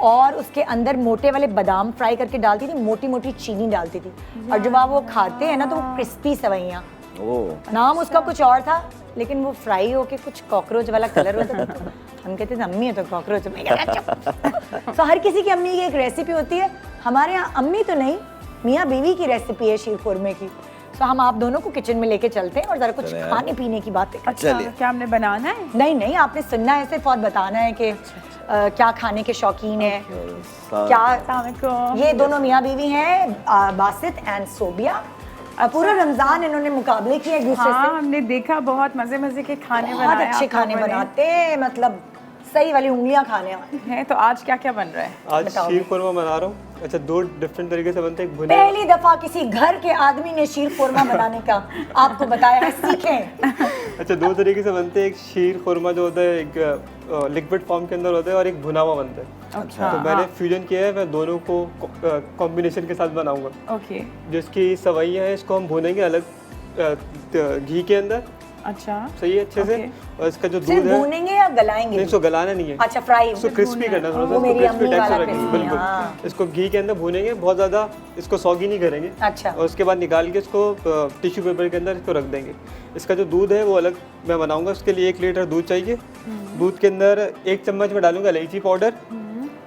और उसके अंदर मोटे वाले बादाम फ्राई करके डालती थी, मोटी मोटी चीनी डालती थी, और जब आप वो खाते हैं ना तो वो क्रिस्पी सवैयाँ। ओह नाम उसका कुछ और था, लेकिन वो फ्राई होके कुछ कॉकरोच वाला कलर होता है, तो हम कहते थे अम्मी है तो कॉकरोच। तो हर किसी की अम्मी की एक रेसिपी होती है, हमारे यहाँ अम्मी तो नहीं, मियाँ बीवी की रेसिपी है शीर खुरमे की। तो हम आप दोनों को किचन में लेके चलते हैं और जरा कुछ खाने पीने की बातें करते हैं। अच्छा, क्या हमने बनाना है? नहीं नहीं, आपने सुनना है सिर्फ और बताना है कि क्या खाने के शौकीन है। क्या ये दोनों मियाँ बीवी हैं, बासित एंड सोबिया। पूरा रमजान इन्होंने मुकाबले किए एक दूसरे हाँ, से। हमने देखा बहुत मजे मजे के खाने बहुत बनाए अच्छे आप खाने लोगों ने। बनाते हैं, मतलब सही वाली उंगलियां खाने वाले हैं। तो आज क्या क्या बन रहा है? आज बताओ शीर खुरमा बना रहा हूँ। अच्छा, 2 डिफरेंट तरीके से बनते हैं। एक भुने पहली दफा किसी घर के आदमी ने शीर खुरमा बनाने का आपको बताया है, सीखें। अच्छा, 2 तरीके से बनते हैं। एक शीर खुरमा जो होता है एक लिक्विड फॉर्म के अंदर होता है और एक भुना हुआ बनता है। अच्छा, तो मैंने फ्यूजन किया है, मैं दोनों को कॉम्बिनेशन के साथ बनाऊंगा। ओके, जिसकी सवैयाँ हैं इसको हम भुनेंगे अलग घी के अंदर। अच्छा, सही है, अच्छे से। और इसका जो सिर्फ दूध है, भूनेंगे या गलाएंगे? नहीं, इसको गलाना नहीं है। अच्छा, फ्राई इसको क्रिस्पी करना है, थोड़ा सा वो मेरी क्रिस्पी अम्मी टेक्सचर वाला रखेंगे। crispy, बिल्कुल, हाँ। इसको घी के अंदर भूनेंगे, बहुत ज़्यादा इसको सॉगी नहीं करेंगे। अच्छा। और उसके बाद निकाल के इसको टिश्यू पेपर के अंदर इसको रख देंगे। इसका जो दूध है वो अलग मैं बनाऊंगा। उसके लिए 1 लीटर दूध चाहिए। दूध के अंदर 1 चम्मच में डालूंगा इलायची पाउडर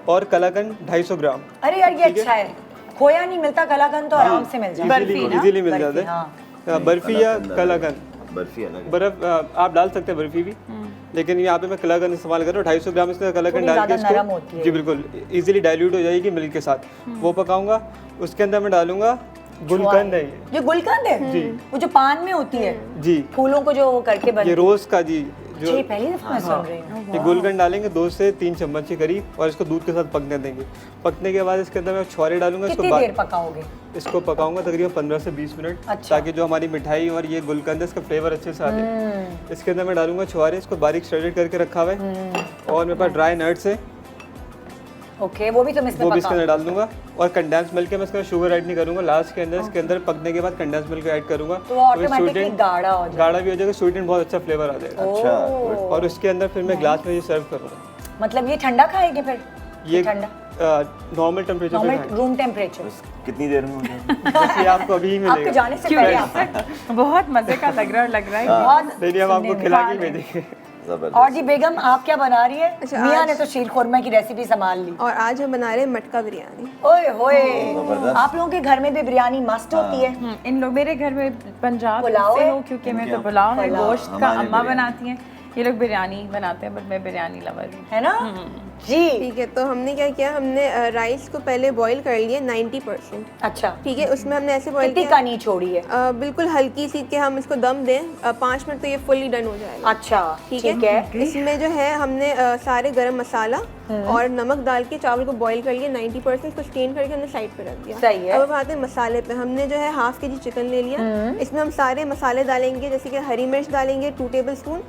और कलाकंद 250 ग्राम। अरे यार, ये अच्छा है, खोया नहीं मिलता, कलाकंद तो आराम से मिल जाता है। इजीली मिल जाता है। हाँ। बर्फी या कलाकंद, बर्फी अलग। बर्फ आप डाल सकते हैं बर्फी भी, लेकिन यहाँ पे मैं कलाकंद इस्तेमाल कर रहा हूँ। 250 ग्राम इसमें कलाकंद थोड़ी डाल के ज़्यादा नरम होती है। जी बिल्कुल इजीली डाइल्यूट हो जाएगी मिल्क के साथ। वो पकाऊंगा। उसके अंदर मैं डालूंगा गुलकंद है ये। जो गुलकंद है जी। वो जो पान में होती है, जी, फूलों को जो वो करके बन, ये रोज का जी जो ये पहली दफा मैं सुन रही हूँ। ये गुलकंद डालेंगे 2 से 3 चम्मच के करीब और इसको दूध के साथ पकने देंगे। पकने के बाद इसके अंदर मैं छुआरे डालूंगा। कितनी देर पकाओगे? इसको पकाऊंगा तकरीबन 15 से 20 मिनट। अच्छा। ताकि जो हमारी मिठाई और ये गुलकंद है इसका फ्लेवर अच्छे से आ जाए। इसके अंदर मैं डालूंगा छुआरे, इसको बारीक श्रेडेड करके रखा हुआ है। और मेरे पास ड्राई नट्स है, ओके, वो भी तुम इसमें वो भी इसके पकाओ। अंदर डाल दूंगा। और कंडेंस मिल्क है, मैं इसके अंदर शुगर ऐड नहीं करूंगा। लास्ट के अंदर इसके अंदर पकने के बाद कंडेंस मिल्क ऐड करूंगा। तो वो ऑटोमेटिकली गाढ़ा हो जाएगा। गाढ़ा भी हो जाएगा, स्वीट एंड बहुत अच्छा फ्लेवर आ जाएगा। अच्छा, और उसके अंदर फिर मैं ग्लास में ये सर्व करूंगा। मतलब ये ठंडा खाएंगे फिर? ये ठंडा नॉर्मल टेम्परेचर पे नॉर्मल रूम टेम्परेचर? कितनी देर में हो जाएगा? ये आपको अभी ही आपके मिलेगा। जाने से पहले आप बहुत मजे का लग रहा है। बहुत नहीं हम आपको सुनने में। खिला के ही भेजेंगे। जबरदस्त। और जी बेगम, आप क्या बना रही है? अच्छा, मियाँ आज- ने तो शीर खुरमा की रेसिपी संभाल ली। और आज हम बना रहे हैं मटका बिरयानी। ओए होए, जबरदस्त। आप लोगों के घर में भी बिरयानी मस्त होती है। इन लोग मेरे घर में पंजाब पुलाव से है? हूँ क्योंकि मैं तो पुलाव है, पुलाव। गोश्त का हमारी अम्मा बिरयानी। बनाती हैं। ये लोग बिरयानी बनाते हैं, बट मैं बिरयानी लवर हूँ। है ना जी? ठीक है, तो हमने क्या किया, हमने राइस को पहले बॉईल कर लिया 90%। अच्छा, ठीक है, उसमें हमने ऐसे बॉईल कितनी किया कनी छोड़ी है? बिल्कुल हल्की सी कि हम इसको दम दें। 5 मिनट तो ये फुल्ली डन हो जाएगा। अच्छा, ठीक ठीक है, है। इसमें जो है हमने सारे गरम मसाला और नमक डाल के चावल को बॉईल कर लिया 90%, इसको स्टेन करके हमने साइड पे रख दिया। सही है। अब आते हैं मसाले पे। हमने जो है 1/2 kg चिकन ले लिया। इसमें हम सारे मसाले डालेंगे, जैसे कि हरी मिर्च डालेंगे 2 टेबलस्पून,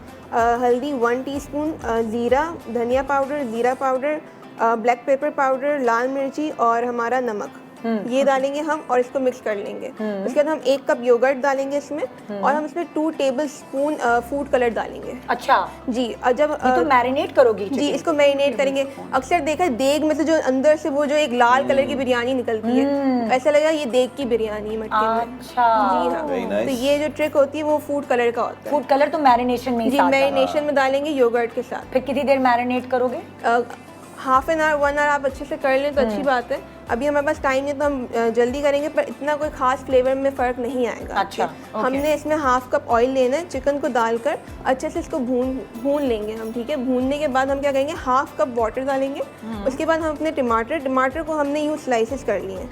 हल्दी 1 टीस्पून, जीरा, धनिया पाउडर, जीरा पाउडर, ब्लैक पेपर पाउडर, लाल मिर्ची और हमारा नमक, ये डालेंगे हम और इसको मिक्स कर लेंगे। उसके बाद हम 1 कप योगर्ट डालेंगे इसमें और हम इसमें 2 टेबलस्पून फूड कलर डालेंगे। अच्छा, जी, और जब ये तो मैरिनेट करोगी जी chicken? इसको मैरिनेट करेंगे। अक्सर देखा है देग में से जो अंदर से वो जो एक लाल कलर की बिरयानी निकलती है, ऐसा लगेगा ये देग की बिरयानी है मटके में। अच्छा, जी हाँ, Very nice. तो ये जो ट्रिक होती है वो फूड कलर का होता है। फूड कलर तो मैरिनेशन में ही जी, साथ डालना। मैरिनेशन में डालेंगे योगर्ट के साथ। फिर कितनी देर मैरिनेट करोगे? हाफ एन आवर 1 आवर आप अच्छे से कर लें तो अच्छी बात है। अभी हमारे पास टाइम नहीं तो हम जल्दी करेंगे, पर इतना कोई खास फ्लेवर में फ़र्क नहीं आएगा। अच्छा, आपके। हमने इसमें 1/2 कप ऑयल लेना है, चिकन को डालकर अच्छे से इसको भून लेंगे हम। ठीक है, भूनने के बाद हम क्या करेंगे, 1/2 कप वाटर डालेंगे। उसके बाद हम अपने टमाटर को हमने यूँ स्लाइसेस कर लिए हैं,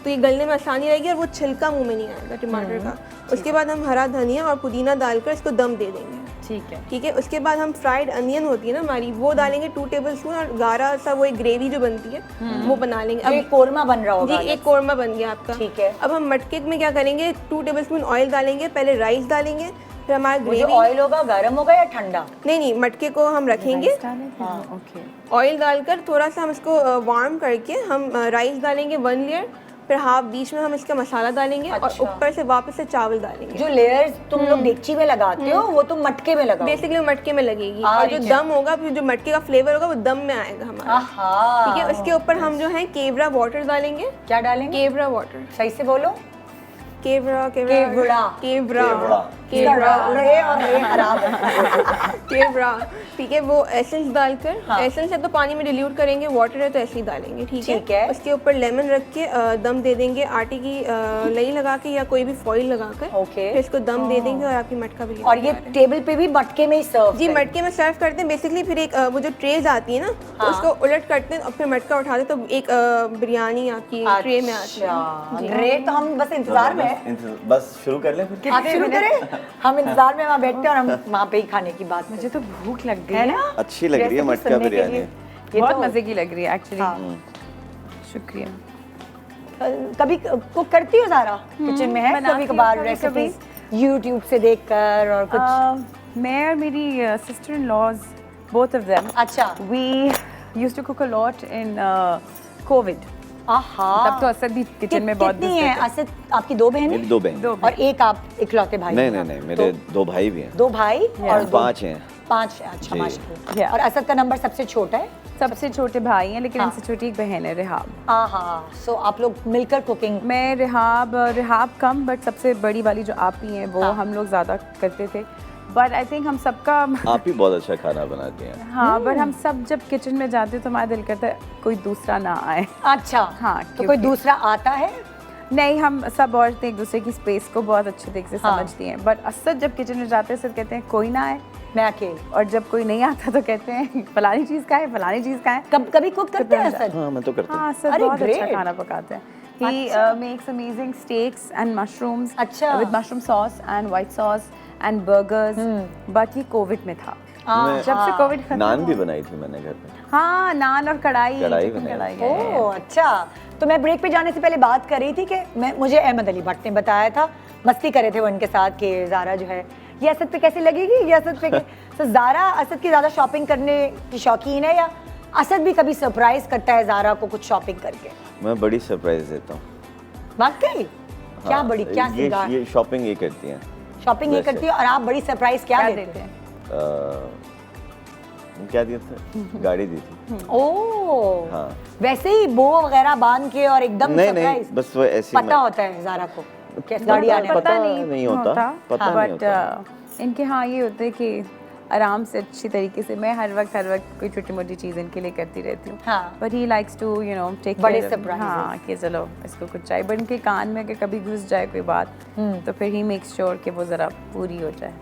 तो ये गलने में आसानी रहेगी और वो छिलका मुंह में नहीं आएगा टमाटर का। उसके बाद हम हरा धनिया और पुदीना डालकर इसको दम दे देंगे। ठीक है, ठीक है, उसके बाद हम फ्राइड अनियन होती है ना हमारी, वो डालेंगे 2 टेबलस्पून और गाढ़ा सा वो एक ग्रेवी जो बनती है वो बना लेंगे। अब एक कोरमा बन रहा होगा। जी, एक कोरमा बन गया आपका। ठीक है। अब हम मटके में क्या करेंगे, 2 टेबलस्पून ऑयल डालेंगे, पहले राइस डालेंगे, फिर हमारा वो जो ग्रेवी। ऑयल होगा गर्म होगा या ठंडा? नहीं, मटके को हम रखेंगे, ओके, ऑयल डालकर थोड़ा सा हम इसको वार्म करके हम राइस डालेंगे 1 लेयर, फिर हाफ बीच में हम इसका मसाला डालेंगे और अच्छा। ऊपर से वापस से चावल डालेंगे। जो लेयर्स तुम लोग डेगची में लगाते हो वो तुम मटके में लगाओ। बेसिकली मटके में लगेगी हाँ, और जो ठीक है। दम होगा, फिर जो मटके का फ्लेवर होगा वो दम में आएगा हमारा। आहा, ठीक है, उसके ऊपर हम जो है केवड़ा वाटर डालेंगे। क्या डालेंगे? केवड़ा वाटर, सही से बोलो। केवड़ा केवड़ा। केवड़ा केवड़ा। केवड़ा रे और रे खराब है। केवड़ा, ठीक है, वो एसेंस डालकर, एसेंस है तो पानी में डिल्यूट करेंगे, वाटर है तो ऐसे ही डालेंगे, ठीक है। उसके ऊपर लेमन रख के दम दे देंगे, आटे की लई लगा के या कोई भी फॉइल लगाकर, ओके, फिर इसको दम दे देंगे और आपकी मटका बिरयानी। और ये टेबल पे भी मटके में ही सर्व? जी, मटके में सर्व करते हैं बेसिकली। फिर एक वो जो ट्रेज आती है ना, तो उसको उलट करते हैं और फिर मटका उठाते हैं, तो एक बिरयानी आपकी ट्रे में आती है। ग्रेट, तो हम बस इंतजार में हैं। बस शुरू कर लें फिर? आप शुरू करें, हम इंतजार में वहाँ बैठते हैं और हम वहाँ पे ही खाने की बात। मुझे तो भूख लग गई है ना, अच्छी लग रही है मटका बिरयानी, ये बहुत तो मजे की लग रही है एक्चुअली। शुक्रिया। कभी कुक करती हो ज़ारा? किचन में है बनाती कभी हूँ, कभार कभी-कभी। रेसिपीज यूट्यूब से देखकर और कुछ? मैं और मेरी sister in laws, both of them, अच्छा, we used to cook a lot in Covid. आहा, तब तो असद भी किचन में बहुत कितनी है असद? आपकी दो बहनें? मेरी 2 बहन। और एक आप इकलौते भाई? नहीं, मेरे 2 भाई भी हैं। 2 भाई और 5 हैं। 5, अच्छा जी। माशाल्लाह। Yeah. और असद का नंबर सबसे छोटा है? सबसे छोटे भाई हैं, लेकिन हाँ। इनसे छोटी एक बहन है रिहाब। आहा, सो आप लोग मिलकर कुकिंग? मैं रिहाब कम, बट सबसे बड़ी वाली जो आप ही हैं वो हाँ। हम लोग ज़्यादा करते थे। बट आई थिंक हम सबका आप ही बहुत अच्छा खाना बनाती हैं। हाँ, बट हम सब जब किचन में जाते तो हमारा दिल करता है कोई दूसरा ना आए। अच्छा, हाँ, तो कोई क्योंकि- दूसरा आता है? नहीं, हम सब औरतें एक दूसरे की स्पेस को बहुत अच्छे तरीके से हाँ। समझती हैं, बट असद जब किचन में जाते हैं सब कहते हैं कोई ना आए, मैं अकेले। और जब कोई नहीं आता तो कहते हैं फलानी चीज़ का है, फलानी चीज़ का है। कभी कुक करते हैं असद? हाँ, मैं तो करता हूँ। हाँ, असद अरे, बहुत अच्छा great. खाना पकाते हैं। He अच्छा। makes amazing steaks and mushrooms, अच्छा। with mushroom sauce and white sauce and burgers, but ये कोविड में था। मैं जब से कोविड खत्म नान भी हुआ- बनाई थी मैंने घर पे। हाँ, नान और कढ़ाई कढ़ाई chicken बनाई। कढ़ाई है। ओह अच्छा, तो मैं ब्रेक पे जाने से पहले बात कर रही थी कि मुझे अहमद अली भट्ट ने बताया था, मस्ती करे थे वो इनके साथ कि ज़ारा जो है ये असद पे कैसी लगेगी, ये असद पे तो ज़ारा असद की ज़्यादा शॉपिंग करने की शौकीन है या असद भी कभी सरप्राइज करता है ज़ारा को कुछ शॉपिंग करके? मैं बड़ी सरप्राइज देता हूँ। वाकई? क्या हाँ, बड़ी, क्या सिंगार? ये शॉपिंग ये करती हैं। शॉपिंग ये वैसे। करती है और आप बड़ी सरप्राइज क्या क्या देते देते हैं? क्या दिया था? गाड़ी दी थी। ओह, हाँ। वैसे ही बो वगैरह बांध के और एकदम नहीं सरप्राइज? बस वो ऐसे पता होता है ज़ारा को कैसे गाड़ी आने पता वाली है? नहीं होता, पता नहीं होता। इनके हाँ ये होता है कि आराम से अच्छी तरीके से मैं हर वक्त कोई छोटी मोटी चीज़ इनके लिए करती रहती हूँ। हाँ। But he likes to take बड़े surprises। हाँ, कि चलो इसको कुछ चाहिए, बट इनके कान में अगर कभी घुस जाए कोई बात तो फिर ही मेक्स श्योर कि वो ज़रा पूरी हो जाए।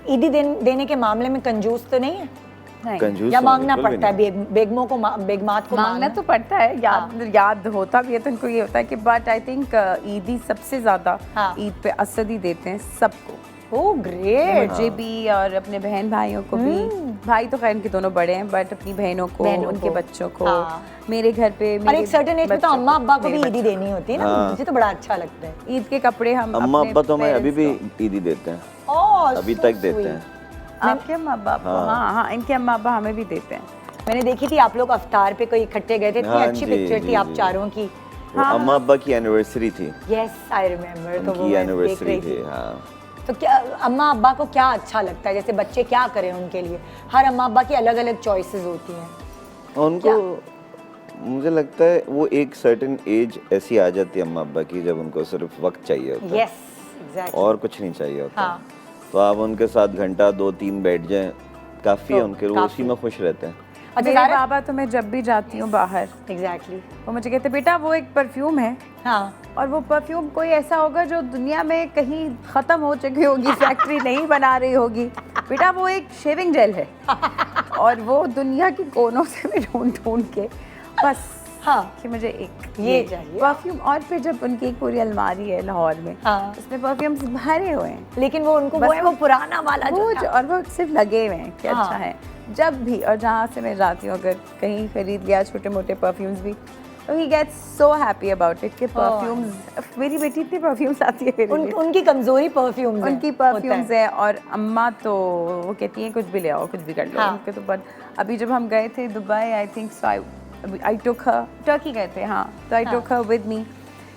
ईदी देने के मामले में कंजूस तो नहीं है? नहीं, कंजूस या तो मांगना बिल्कुल भी पड़ता है नहीं। बेगमों को बेगमात को मांगना तो पड़ता है, याद होता भी है तो इनको ये होता है कि, बट आई थिंक ईदी सबसे ज़्यादा हाँ। ईद पे असद ही देते हैं सबको। Oh great. मुझे भी और अपने बहन भाइयों को भी। भाई तो खैर इनके दोनों बड़े हैं, बट अपनी बहनों को, उनके बच्चों को, हाँ। मेरे घर पे और एक सर्टेन एज पे तो बच्चों अम्मा अब्बा को भी मेरे ईदी देनी होती है ना, हाँ। मुझे तो बड़ा अच्छा लगता है। ईद के कपड़े हम अम्मा अपने अब्बा तो हमें अभी भी parents ईदी देते हैं, ओह अभी so तक देते sweet। हैं। को। आपके अम्मा अब्बा को, हाँ, इनके अम्मा अब्बा हमें भी देते हैं। मैंने देखी थी आप लोग अफ्तार पे कोई इकट्ठे गए थे, इतनी हाँ अच्छी जी, पिक्चर जी, थी आप जी। चारों की। वो अम्मा अब्बा की एनिवर्सरी थी, यस आई रिमेम्बर, तो वो उनकी मैं देख एनिवर्सरी रही थी। थी। हाँ, तो क्या अम्मा अब्बा को क्या अच्छा लगता है, जैसे बच्चे क्या करें उनके लिए? हर अम्मा अब्बा की अलग अलग चॉइसेस होती हैं। उनको मुझे लगता है वो एक सर्टेन एज ऐसी आ जाती है अम्मा अब्बा की जब उनको सिर्फ वक्त चाहिए होता है, यस एग्जैक्टली। और कुछ नहीं चाहिए होता। हाँ। तो आप उनके साथ घंटा 2-3 बैठ जाएं, काफी है तो उनके, वो काफी। उसी में खुश रहते हैं। अच्छा मेरे ज़ारा, बाबा तो मैं जब भी जाती हूँ बाहर, एग्जैक्टली, वो मुझे कहते बेटा वो एक परफ्यूम है, हाँ, और वो परफ्यूम कोई ऐसा होगा जो दुनिया में कहीं ख़त्म हो चुकी होगी, फैक्ट्री नहीं बना रही होगी, बेटा वो एक शेविंग जेल है, और वो दुनिया के कोनों से मैं ढूंढ के बस हाँ, कि मुझे एक ये चाहिए। परफ्यूम। और फिर जब उनकी एक पूरी अलमारी है लाहौर में, हाँ। उसमें परफ्यूम्स भरे हुए हैं, लेकिन वो उनको बस वो है वो पुराना वाला जो था। और वो सिर्फ लगे हुए हैं कि हाँ। अच्छा है। जब भी और जहाँ से मैं जाती हूँ, अगर कहीं खरीद लिया छोटे मोटे परफ्यूम्स भी, तो he gets so happy about it कि परफ्यूम्स, मेरी बेटी इतनी परफ्यूम्स आती है मेरे लिए। उनकी कमजोरी परफ्यूम्स उनकी परफ्यूम्स है, और अम्मा तो वो कहती हैं कुछ भी ले आओ, कुछ भी कर लो। हाँ। उनके तो बट अभी जब हम गए थे Dubai, I think so I took her, Turkey गए थे, हाँ, तो आई टुक हर विद मी।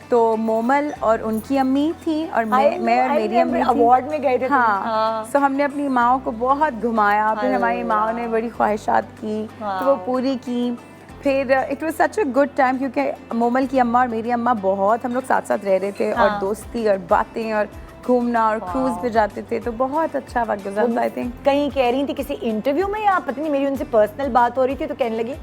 तो मोमल और उनकी अम्मी थी और मैं और मेरी अम्मी थी। अवार्ड में गए थे तुम। हाँ, सो हमने अपनी माओ को बहुत घुमाया, फिर हमारी माओ ने बड़ी ख्वाहिशात की तो वो पूरी की। फिर it was such a good time, क्योंकि मोमल की अम्मा और मेरी अम्मा बहुत, हम लोग साथ साथ रह रहे थे, और दोस्ती और बातें, और घूमना और क्रूज पे जाते थे, तो बहुत अच्छा वक्त गुजरता आई थिंक। कहीं कह रही थी किसी इंटरव्यू में या पता नहीं, मेरी उनसे पर्सनल बात हो रही थी तो कहने लगी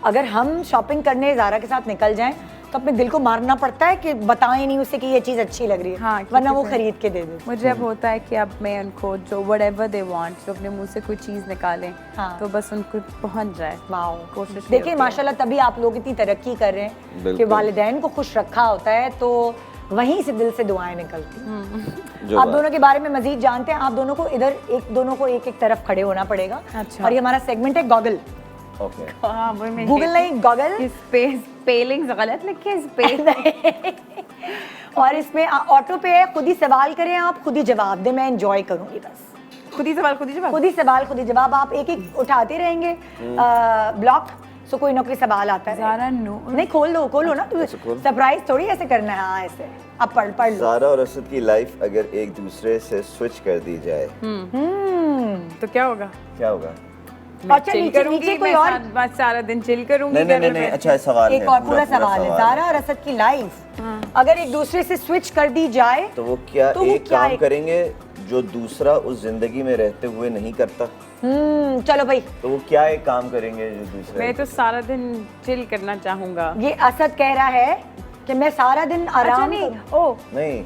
अगर हम शॉपिंग करने ज़ारा के साथ निकल जाएं तो अपने दिल को मारना पड़ता है कि बताएं नहीं उसे कि ये चीज़ अच्छी लग रही है, हाँ, वरना वो खरीद के दे दे। मुझे अब होता है कि अब मैं उनको जो whatever they want, जो अपने मुंह से कोई चीज़ निकालें, हाँ। तो बस उनको पहुंच जाए। वाओ, कोशिश ये देखिए होती है। माशाल्लाह तभी आप लोग इतनी तरक्की कर रहे हैं कि बिल्कुल। वालिदैन को खुश रखा होता है तो वहीं से दिल से दुआएं निकलती हैं। जो आप बात- दोनों के बारे में मजीद जानते हैं, आप दोनों को दोनों को एक तरफ खड़े होना पड़ेगा। अच्छा। और ये हमारा सेगमेंट है गॉगल। ओके हाँ, वो मैं गूगल नहीं, गॉगल। स्पेस स्पेलिंग्स गलत लिखे, स्पेस और इसमें ऑटो पे है, खुद ही सवाल करें आप, खुद ही जवाब दें, मैं एंजॉय करूंगी बस। खुद ही सवाल खुद ही जवाब। खुद ही सवाल खुद ही जवाब, आप एक एक उठाते रहेंगे ब्लॉक, सो कोई ना कोई सवाल आता है। ज़ारा नो नहीं, खोल लो ना, तू सरप्राइज थोड़ी ऐसे करना है। हाँ ऐसे आप पढ़ लो। ज़ारा और असद की लाइफ अगर एक दूसरे से स्विच कर दी जाए तो क्या होगा? क्या होगा? अच्छा, नीचे कोई और बस सारा दिन चिल करूंगी। नहीं नहीं घर नहीं, में नहीं बैठ अच्छा सवाल एक है, और पूरा सवाल है। ज़ारा और असद की लाइफ अगर एक दूसरे से स्विच कर दी जाए तो वो क्या तो वो एक क्या काम एक- करेंगे जो दूसरा उस जिंदगी में रहते हुए नहीं करता? चलो भाई, तो वो क्या एक काम करेंगे जो दूसरा? मैं तो सारा दिन चिल करना चाहूंगा। ये असद कह रहा है कि मैं सारा दिन अच्छा आराम नहीं, ओ नहीं,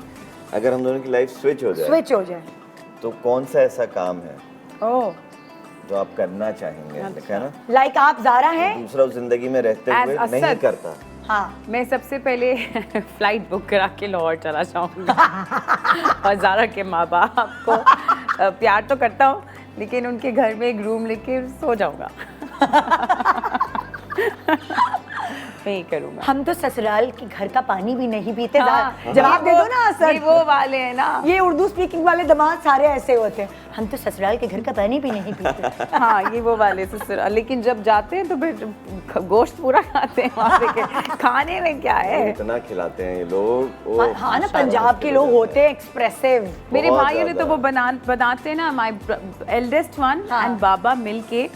अगर हम दोनों की लाइफ स्विच हो जाए स्विच हो जाए तो कौन सा ऐसा काम है ओ जो आप करना चाहेंगे? लिखा है ना, लाइक आप ज़ारा हैं। दूसरा उस जिंदगी में रहते As हुए असद। नहीं करता। हाँ, मैं सबसे पहले फ्लाइट बुक करा के लाहौर चला जाऊंगा और ज़ारा के माँ बाप को प्यार तो करता हूँ, लेकिन उनके घर में एक रूम लेके सो जाऊंगा। मैं ही करूंगा। हम तो ससुराल के घर का पानी भी नहीं पीते। हाँ, जवाब ये दे दो वो- ना असद। ये वो वाले हैं ना। ये उर्दू स्पीकिंग वाले दामाद सारे ऐसे होते हैं, हम तो ससुराल के घर का पानी भी नहीं पीते। हाँ, ये वो वाले ससुराल, लेकिन जब जाते हैं तो फिर गोश्त पूरा खाते हैं वहाँ पे के खाने में क्या है। इतना खिलाते हैं ये लोग। ओह, हाँ ना, पंजाब के लोग होते हैं एक्सप्रेसिव। मेरे बहुत भाइयों ने तो ज्यादा। वो बनाते हैं ना, माय एल्डेस्ट वन हाँ। एंड बाबा मिलके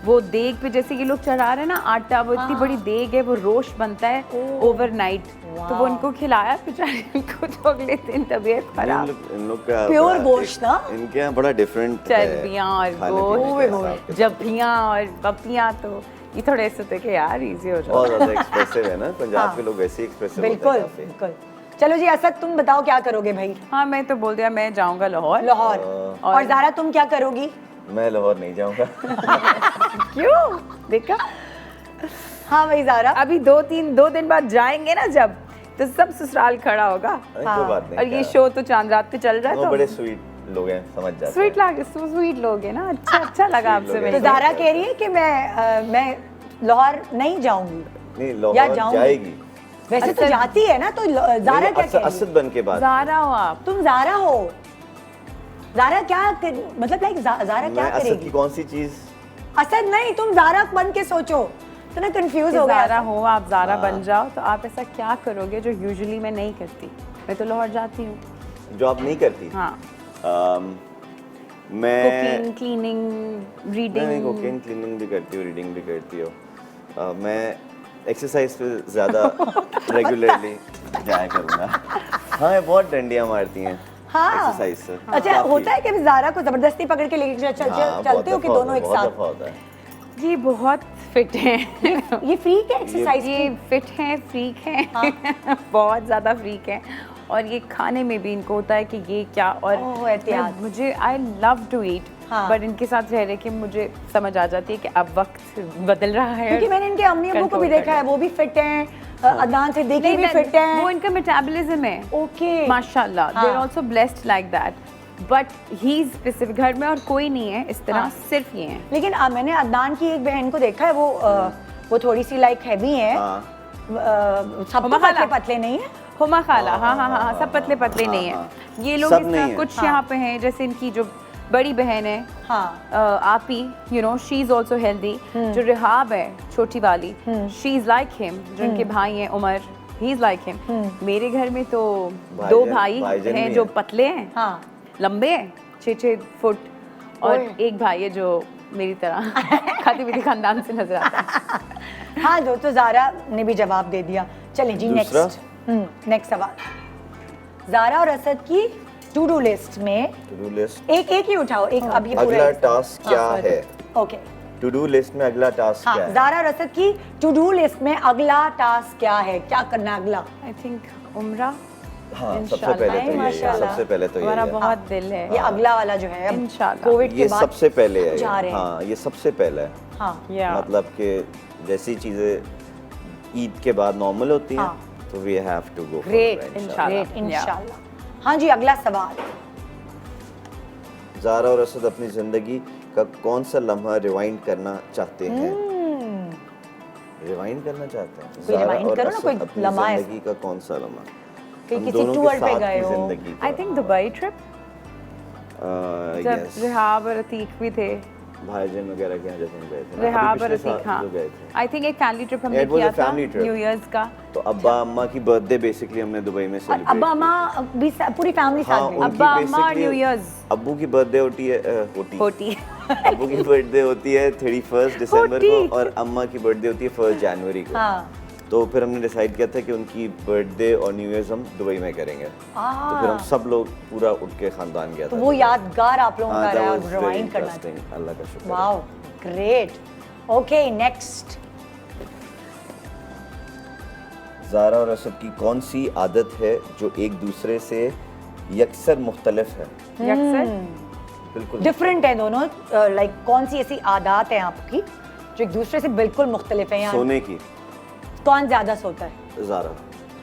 वो देग पे जैसे ये लोग चढ़ा रहे हैं ना आटा, वो इतनी बड़ी देग है, वो रोश बनता है ओवरनाइट, तो वो उनको खिलाया, बेचारे उनको तो अगले दिन तबीयत खराब। इन लोग का Pure बड़ा- गोश्त ना? इनके यहाँ बड़ा डिफरेंट चर्बियाँ और गोश्त, जभियाँ और पपियाँ, तो ये थोड़े ऐसे थे कि यार इजी हो जाओ। बहुत ज्यादा एक्सप्रेसिव है ना, पंजाब हाँ। के लोग वैसे ही एक्सप्रेसिव बिल्कुल बिल्कुल। चलो जी असद, तुम बताओ क्या करोगे भाई? हाँ, मैं तो बोल दिया मैं जाऊंगा लाहौर। लाहौर। और ज़ारा तुम क्या करोगी? मैं लाहौर नहीं जाऊंगा। क्यों? देखा, हाँ भाई ज़ारा। अभी 2 दिन बाद जाएंगे ना जब, तो सब ससुराल खड़ा होगा। अरे कोई बात नहीं। और ये क्या? शो तो चांद रात पे चल रहा है, वो तो बड़े स्वीट लोग हैं, समझ जाते स्वीट लगे, स्वीट लोग हैं ना। अच्छा लगा आपसे लोग हैं। तो मिलकर। ज़ारा कह रही है कि मैं लाहौर नहीं जाऊंगी। नहीं, या लाहौर जाऊंगी। जाएगी। वैसे तो जाती है ना, तो ज़ारा क्या कह रही असद है? बन के बाद ज़ारा हो आप। तुम ज़ारा हो। ज़ारा क्या मतलब लाइक ज़ारा क्या मैं असद की करेगी? कौन सी चीज? असद नहीं, तुम ज़ारा बन के सोचो, तो ना कंफ्यूज हो गया। ज़ारा हो आप, ज़ारा हाँ। बन जाओ, तो आप ऐसा क्या करोगे जो यूजुअली मैं नहीं करती? मैं तो लाहौर जाती हूँ। जो आप नहीं करती? हाँ, मैं कुकिंग, क्लीनिंग, नहीं, रीडिंग। कुकिंग क्लीनिंग भी करती हूँ, रीडिंग भी करती हूँ। मैं एक्सरसाइज पे ज़्यादा रेगुलरली जाया करूँगा। हाँ, ये बहुत डंडियाँ मारती हैं हाँ। एक्सरसाइज से। अच्छा, काफी। होता है कि ज़ारा को जबरदस्ती पकड़ के लेके हाँ, चलते हो कि दोनों एक बहुत साथ? दफा होता है। ये बहुत फिट हैं। ये फ्रीक है एक्सरसाइज ये फिट हैं, फ्रीक हैं, बहुत ज़्यादा फ्रीक हैं, और ये खाने में भी इनको होता है कि ये क्या, और ओह, एहतियात। मुझे आई लव टू ईट, हाँ। बट इनके साथ रह रहे कि मुझे समझ आ जाती है कि अब वक्त बदल रहा है। क्योंकि मैंने इनके अम्मी अब्बू को भी कंट्रोल देखा है, करना। वो भी फिट हैं, अदनान सिद्दीकी भी फिट वो हैं। इनका मेटाबॉलिज्म है, ओके, माशाल्लाह, they are also blessed like that, but he specific, घर में और कोई नहीं है इस तरह, हाँ। सिर्फ ये हैं। लेकिन मैंने अदनान की एक बहन को देखा है, वो थोड़ी सी लाइक हैवी है, हाँ, सब तो हुमा खाला। पतले पतले नहीं है। हुमा खाला, हाँ, सब पतले पतले हाँ, नहीं हाँ। है ये लोग, सब इस नहीं तरह है। कुछ हाँ। यहाँ पे हैं, जैसे इनकी जो बड़ी बहन है हाँ, आपी, you know, she is also healthy. जो रिहाब है छोटी वाली, शी इज लाइक हिम। जो इनके भाई हैं Umar, he is like him. मेरे घर में तो दो भाई भाईजान हैं भी जो हैं। पतले हैं, हाँ, लंबे हैं, 6-6 फुट, और ओए। एक भाई है जो मेरी तरह खाती पीती खानदान से नजर आता है। हाँ, तो ज़ारा ने भी जवाब दे दिया। चलें जी, दूसरा? नेक्स्ट सवाल। ज़ारा और असद की टू डू लिस्ट में टू डू लिस्ट एक ही उठाओ, एक अब ये पूरा अगला टास्क क्या है? ओके, टू डू लिस्ट में अगला टास्क क्या है? ज़ारा रसद की टू डू लिस्ट में अगला टास्क क्या है, क्या करना है अगला? आई थिंक उम्रा हाँ, सबसे पहले तो ये है, माशाल्लाह। सबसे पहले तो ये हमारा है। बहुत दिल है। ये अगला वाला जो है इंशाल्लाह। कोविड के ये बाद सबसे पहले है जा रहे हैं। हाँ, ये सबसे पहले है। हाँ या मतलब कि जैसी चीजें ईद के बाद नॉर्मल होती हैं, तो we have to go great इंशाल्लाह। ग्रेट इंशाल्लाह। हाँ जी, अगला सवाल। ज़ारा और असद अपनी जिंदगी का कौन सा लम्हा रिवाइंड करना चाहते हैं? रिवाइंड करना चाहते हैं? कोई ज़ारा rewind और करो ना, असद कोई अपनी लम्हा ऐसा। जिंदगी का कौन सा लम्हा? कहीं हम किसी दोनों के टूर पे साथ गए की हो? जिंदगी का। आई थिंक दुबई ट्रिप, जब yes, रिहाब और अतीक भी थे। भाईजान वगैरह के यहाँ जब हम गए थे, रिहाब अभी और पिछले अतीक, साल हाँ। जो गए थे। आई थिंक एक फैमिली ट्रिप हमने It was किया a था family trip. न्यू ईयर्स का। तो अब्बा अम्मा की बर्थडे बेसिकली हमने दुबई में सेलिब्रेट अब्बा अम्मा भी पूरी फैमिली हाँ, साथ गई? उनकी अब्बा अम्मा और basically न्यू ईयर्स अब्बू की बर्थडे होती होती अब्बू की बर्थडे होती है 31 दिसंबर को, होती। और अम्मा की बर्थडे होती है 1 जनवरी को। हाँ। तो फिर हमने डिसाइड किया था कि उनकी बर्थडे और न्यू ईयर्स हम दुबई में करेंगे। तो फिर हम सब लोग पूरा उठ के खानदान गया तो था। वो यादगार आप लोगों का हाँ, that रहा, was very रिवाइंड करना interesting, अल्लाह का शुक्र है। Wow great. Okay next. Zara और असद की कौन सी आदत है जो एक दूसरे से यकसर मुख्तलिफ है? यकसर बिल्कुल डिफरेंट है दोनों, लाइक कौन सी ऐसी आदत है आपकी जो एक दूसरे से बिल्कुल मुख्तलिफ है? यहाँ सोने की। कौन ज्यादा सोता है? ज़ारा।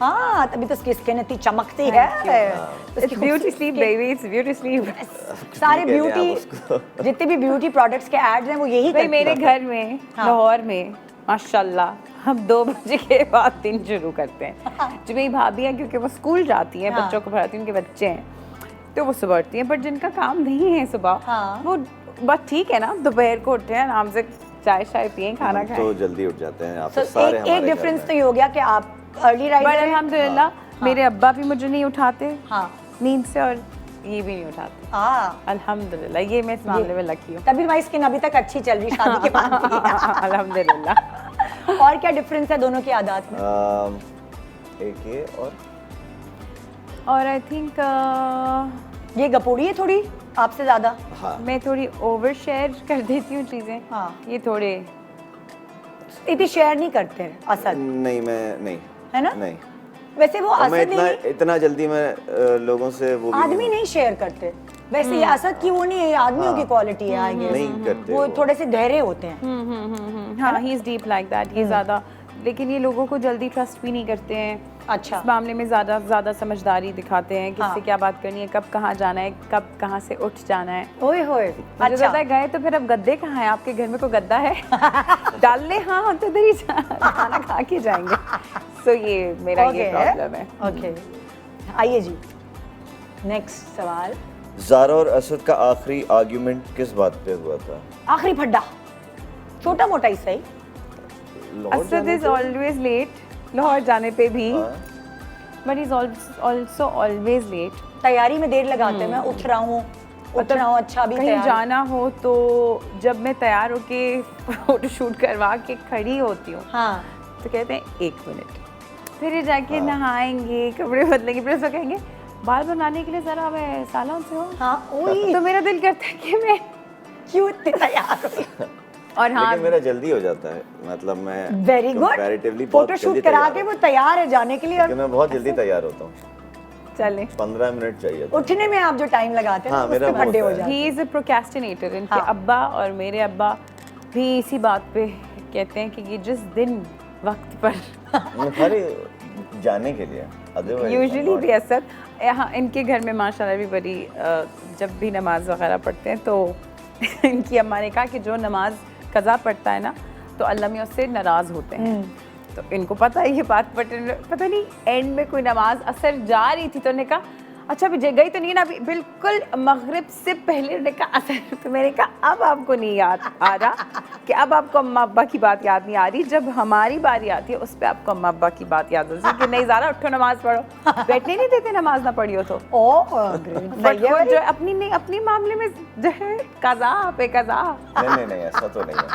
हाँ, तभी तो उसकी स्किन इतनी चमकती है। उसकी इट्स ब्यूटी खूबसूरती स्लीप के- बेबी, इट्स ब्यूटी स्लीप। सारे कहते हैं आप ब्यूटी उसको। जितने भी ब्यूटी प्रोडक्ट्स के एड्स हैं वो यही भाई करते मेरे हैं। घर में लाहौर में माशाल्लाह हम 2 बजे के बाद दिन शुरू करते हैं। जो मेरी भाभी हैं, क्योंकि वो स्कूल जाती हैं, बच्चों को पढ़ाती हैं, उनके बच्चे हैं, तो वो सुबह उठती हैं। बट जिनका काम नहीं है सुबह, वो बस ठीक है ना, दोपहर को उठते हैं, आराम से चाय शाय पिए, खाना हम खाएं। तो जल्दी उठ जाते हैं। आप So, सारे एक हमारे डिफरेंस घर तो में। ये हो गया कि आप अर्ली राइजर बट हैं। अल्हम्दुलिल्लाह मेरे अब्बा भी मुझे नहीं उठाते हाँ नींद से, और ये भी नहीं उठाते। हाँ, अल्हम्दुलिल्लाह, ये मैं इस मामले में लकी हूँ। तभी हमारी स्किन अभी तक अच्छी चल रही शादी के बाद भी। अल्हम्दुलिल्लाह। और क्या डिफरेंस है दोनों की आदत में? एक ये और आई थिंक ये गपोड़ी है थोड़ी आपसे ज्यादा। हाँ, मैं थोड़ी ओवर शेयर कर देती हूँ चीज़ें। हाँ। ये थोड़े इतनी शेयर नहीं करते हैं असद, नहीं मैं नहीं है ना? नहीं। वैसे वो और मैं असद नहीं, इतना जल्दी मैं लोगों से वो भी आदमी नहीं शेयर करते। वैसे ये असद की वो नहीं है, ये आदमियों की क्वालिटी है आई गेस। नहीं करते वो थोड़े से गहरे होते हैं। हाँ, he is deep like that, ये ज़्यादा, लेकिन ये लोगों को जल्दी ट्रस्ट भी नहीं करते हैं। अच्छा। इस मामले में ज़्यादा समझदारी दिखाते हैं, किससे क्या बात करनी है, कब कहाँ जाना है, कब कहाँ से उठ जाना है। ओए होए, मुझे अच्छा। पता है, गए तो फिर अब गद्दे कहाँ हैं? आपके घर में कोई गद्दा है? डाल ले, हाँ हम तो इधर ही खाना खा के जाएंगे। सो ये मेरा ये प्रॉब्लम है। ओके, आइए जी नेक्स्ट सवाल। ज़ारा और असद का आखिरी आर्ग्यूमेंट किस बात पे हुआ था? आखिरी फड्डा, छोटा मोटा ही सही। लाहौर असद जाने इज पे? ऑलवेज लेट, लाहौर जाने पे भी, हाँ। But is also always late. तैयारी में देर लगाते हैं, मैं उठ रहा हूँ अच्छा भी कहीं तैयार। जाना हो तो जब मैं तैयार होके फोटो शूट करवा के खड़ी होती हूँ, हाँ तो कहते हैं 1 मिनट, फिर ये जाके नहाएंगे, कपड़े बदलेंगे, फिर उसको कहेंगे बाल बनाने के लिए ज़रा मैं सालों से हो। हाँ ओही, तो मेरा दिल करता है कि मैं क्यों इतनी तैयार हुई? और हाँ, लेकिन मेरा जल्दी हो जाता है, मतलब मैं वेरी गुड, comparatively बहुत फोटो जल्दी शूट करा तैयार के होता वो तैयार है जाने के लिए। हूँ। मैं बहुत जल्दी तैयार होता हूँ, चलें। 15 मिनट चाहिए था। उठने में आप जो टाइम लगाते हैं हाँ, ना, मेरा उसमें वो फड्डे हो होता है। जाते हैं। He is a procrastinator. इनके हाँ। अब्बा और मेरे अब्बा भी इसी बात पे कहते हैं कि ये जिस दिन वक्त पर अरे जाने के लिए यूजुअली भी असद, यहाँ इनके घर में माशाल्लाह भी बड़ी जब भी नमाज वगैरह पढ़ते हैं तो इनकी अम्मा ने कहा कि जो नमाज कज़ा पढ़ता है ना तो अल्लाह में उससे नाराज़ होते हैं। तो इनको पता है ये बात, बट पता नहीं एंड में कोई नमाज असर जा रही थी तो उन्होंने कहा अच्छा अभी गई तो नहीं ना, अभी बिल्कुल मगरिब से पहले उन्होंने कहा असर। तो मैंने कहा अब आपको नहीं याद आ रहा कि अब आपको अम्मा अब्बा की बात याद नहीं आ रही, जब हमारी बारी आती है उस पर आपको अम्मा अब्बा की बात याद होती है कि नहीं ज़ारा उठो नमाज पढ़ो, बैठने नहीं देते नमाज ना पढ़ी हो तो। ओह ग्रेट, बट जो अपनी नहीं, अपनी मामले में जो है कज़ा पे कज़ा। नहीं ऐसा तो नहीं है।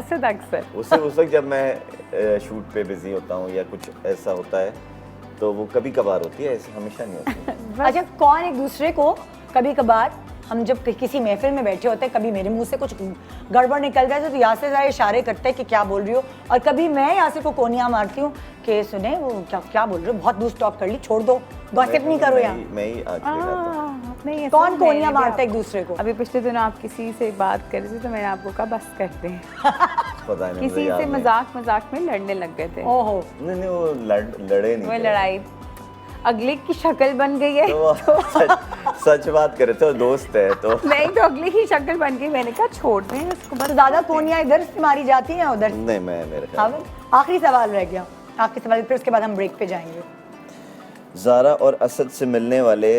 असद अक्सर उस वक्त जब मैं शूट पे बिजी होता हूँ या कुछ ऐसा होता है तो वो कभी कभार होती है, ऐसे हमेशा नहीं होती। अच्छा, कौन एक दूसरे को कभी कभार, हम जब किसी महफिल में बैठे होते हैं, कभी मेरे मुंह से कुछ गड़बड़ निकल जाए तो यासिर ज़रा इशारे करते हैं कि क्या बोल रही हो, और कभी मैं यासिर को कोनियाँ मारती हूँ कि सुने वो क्या बोल रहे हो, बहुत दूर स्टॉप कर ली, छोड़ दो, गॉसिप नहीं करो यहाँ। मैं ही आज नहीं, कौन कोनियाँ मारता है एक दूसरे को? अभी पिछले दिनों आप किसी से बात कर रहे थे तो मैंने आपको कहा बस करते हैं। पता नहीं, किसी से मजाक में लड़ने लग गए थे। ओहो, नहीं वो लड़े नहीं वो थे। लड़ाई अगले की शक्ल बन गई है। तो सच बात करे तो दोस्त है तो नहीं तो अगले की शक्ल बन गई, मैंने कहा छोड़ दें उसको। बस ज़्यादा कोनियाँ इधर से मारी जाती हैं या उधर? नहीं, मैं मेरे हाँ, आखिरी सवाल रह गया, आखिरी सवाल, फिर उसके बाद हम ब्रेक पे जाएंगे। ज़ारा और असद से मिलने वाले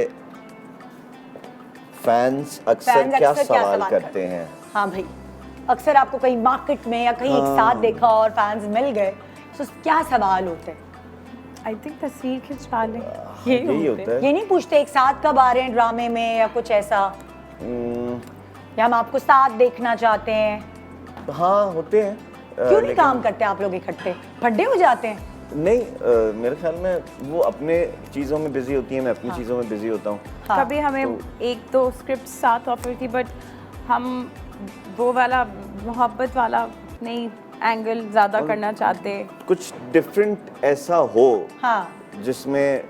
फैंस अक्सर क्या सवाल करते हैं? हाँ भाई, अक्सर आपको कहीं मार्केट में या कहीं एक साथ देखा और फैंस मिल गए तो क्या सवाल होते हैं? आई थिंक तस्वीर खिंचवा लें, यही होता है। ये नहीं पूछते एक साथ कब आ रहे हैं ड्रामे में या कुछ ऐसा, या हम आपको साथ देखना चाहते हैं? हाँ होते हैं। क्यों नहीं काम करते आप लोग इकट्ठे, फड्डे हो जाते हैं? नहीं, मेरे ख्याल में वो अपने चीज़ों में बिजी होती है, मैं अपनी चीज़ों में बिजी होता हूँ। हाँ। कभी हमें एक दो स्क्रिप्ट साथ ऑफर थी, बट हम वो वाला मोहब्बत वाला नहीं एंगल ज़्यादा करना चाहते। कुछ डिफरेंट ऐसा हो हाँ, जिसमें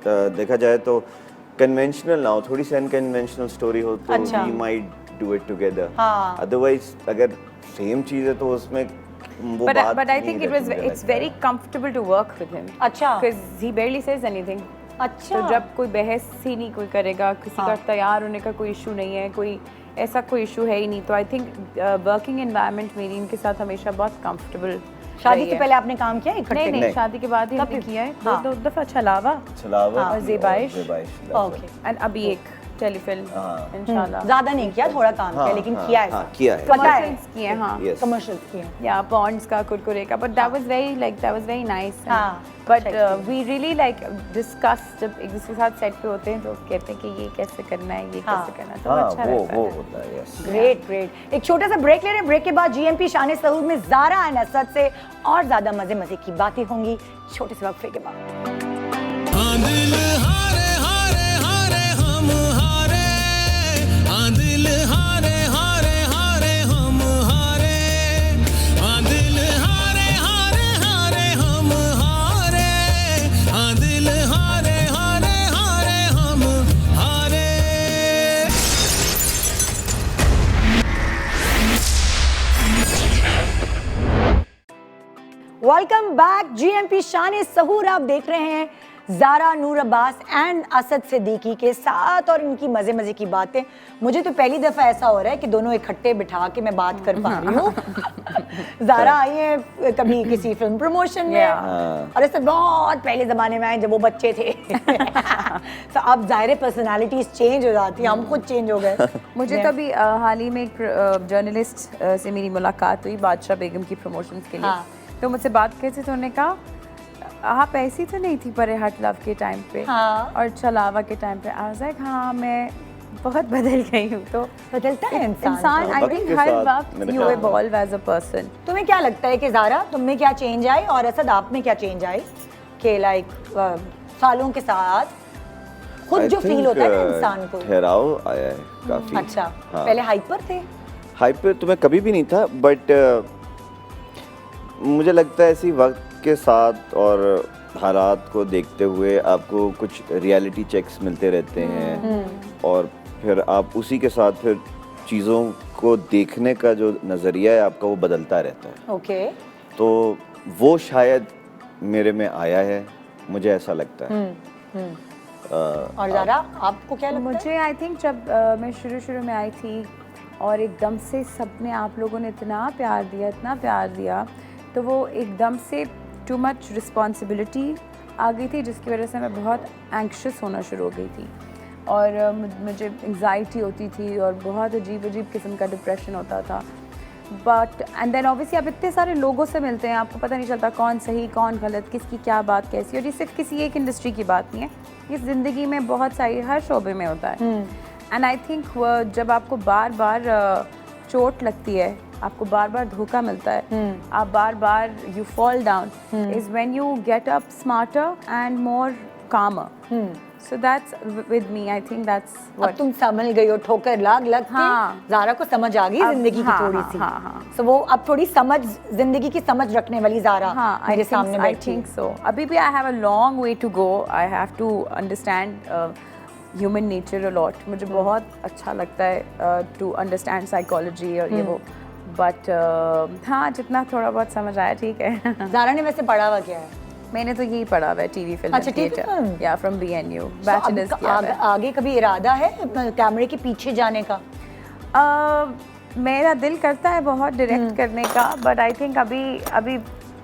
देखा जाए तो कन्वेंशनल ना हो, थोड़ी सी अनकन्वेंशनल स्टोरी हो तो अच्छा। We might do it together. हाँ। अदरवाइज अगर सेम चीज़ है तो उसमें वो But बात I नहीं think रहती, मुझे it's लगता है। very comfortable to work with him. अच्छा। Because he barely says anything. अच्छा, तो जब कोई बहस ही नहीं कोई करेगा, किसी का तैयार होने का कोई इशू नहीं है, कोई ऐसा कोई इशू है ही नहीं, तो आई थिंक वर्किंग एनवायरनमेंट मेरी इनके साथ हमेशा बहुत कंफर्टेबल। शादी से पहले आपने काम किया इकट्ठे? नहीं, शादी के बाद ही हमने किया है। दो दफा छलावा छलावा और ज़ेबाइश। ओके, एंड अभी एक टेलीफिल्म इंशाल्लाह। ज्यादा नहीं किया, थोड़ा काम किया, लेकिन किया है, किया है। पता है, कमर्शियल्स किए, हाँ Yes. कमर्शियल्स किए। या बॉन्ड्स का, कुरकुरे का, but that was very nice. हाँ, but we really like discuss, जब एक दूसरे के साथ सेट पे होते हैं तो कहते हैं कि ये कैसे करना है, ये कैसे करना है, तो हाँ, अच्छा वो रहता है। होता है। Yes, great. एक छोटा सा ब्रेक ले रहे हैं, ब्रेक के बाद जीएमपी शान सहूर में ज़ारा एंड असद से और ज्यादा मजे की बातें होंगी छोटे से वक्फे के बाद। वेलकम बैक, जीएमपी शान सहूर आप देख रहे हैं ज़ारा, नूर अब्बास एंड असद सिद्दीकी के साथ और इनकी मजे की बातें। मुझे तो पहली दफ़ा ऐसा हो रहा है कि दोनों इकट्ठे बिठा के मैं बात कर पा रही हूँ। ज़ारा आई है कभी किसी फिल्म प्रमोशन में और असद बहुत पहले ज़माने में आए जब वो बच्चे थे। तो अब ज़ाहिर पर्सनालिटीज़ चेंज हो जाती हैं, हम खुद चेंज हो गए। मुझे तो अभी हाल ही में एक जर्नलिस्ट से मेरी मुलाकात हुई बादशाह बेगम की प्रमोशंस के लिए। तो मुझसे बात की थी तो उन्होंने कहा आप ऐसी तो नहीं थी परे हट लव के टाइम पे और छलावा के टाइम पे। आई वाज लाइक हाँ, मैं बहुत बदल गई हूँ। तो बदलता है इंसान। आई थिंक हर वक्त you evolve as a person. तुम्हें क्या लगता है कि ज़ारा तुम में क्या चेंज आई और असद आप में क्या चेंज आई कि लाइक सालों के साथ खुद जो फील होता है ना इंसान को? ठहराव आया है काफी। अच्छा, पहले हाइपर थे? हाइपर तो मैं कभी भी नहीं था, बट मुझे लगता है इसी वक्त के साथ और हालात को देखते हुए आपको कुछ रियलिटी चेक्स मिलते रहते हैं और फिर आप उसी के साथ फिर चीज़ों को देखने का जो नज़रिया है आपका वो बदलता रहता है। ओके। तो वो शायद मेरे में आया है, मुझे ऐसा लगता है। और ज़ारा आपको क्या लगता है? मुझे आई थिंक जब मैं शुरू में आई थी और एकदम से सब ने आप लोगों ने इतना प्यार दिया तो वो एकदम से टू मच रिस्पॉन्सिबिलिटी आ गई थी, जिसकी वजह से मैं बहुत एंक्शस होना शुरू हो गई थी और मुझे एंग्जाइटी होती थी और बहुत अजीब किस्म का डिप्रेशन होता था। बट एंड देन ऑब्वियसली आप इतने सारे लोगों से मिलते हैं, आपको पता नहीं चलता कौन सही कौन गलत, किसकी क्या बात कैसी। और ये सिर्फ किसी एक इंडस्ट्री की बात नहीं है, ये ज़िंदगी में बहुत सारी हर शोबे में होता है। एंड आई थिंक जब आपको बार बार चोट लगती है आपको बार बार धोखा मिलता है, आप बार बार you fall down, is when you get up smarter and more calmer. So that's with me. I think that's अब what. तुम संभल गई हो, ठोकर लाग के हाँ. ज़ारा को समझ आ गई अब जिंदगी की हाँ, थोड़ी हाँ, सी. हाँ, हाँ. So वो अब थोड़ी समझ, जिंदगी की समझ रखने वाली ज़ारा मेरे सामने I बैठी है. think so. अभी भी I have a long way to go. I have to understand human nature a lot. मुझे बहुत अच्छा लगता है to understand psychology और ये वो. But हाँ, जितना थोड़ा बहुत समझ आया ठीक है. ज़ारा ने वैसे पढ़ा हुआ क्या है? मैंने तो यही पढ़ा हुआ है टीवी फिल्म. अच्छा, TV film? या फ्रॉम BNU So, बैचलर्स अब किया हुआ है. आगे कभी इरादा है कैमरे के पीछे जाने का? मेरा दिल करता है बहुत डायरेक्ट करने का, बट आई थिंक अभी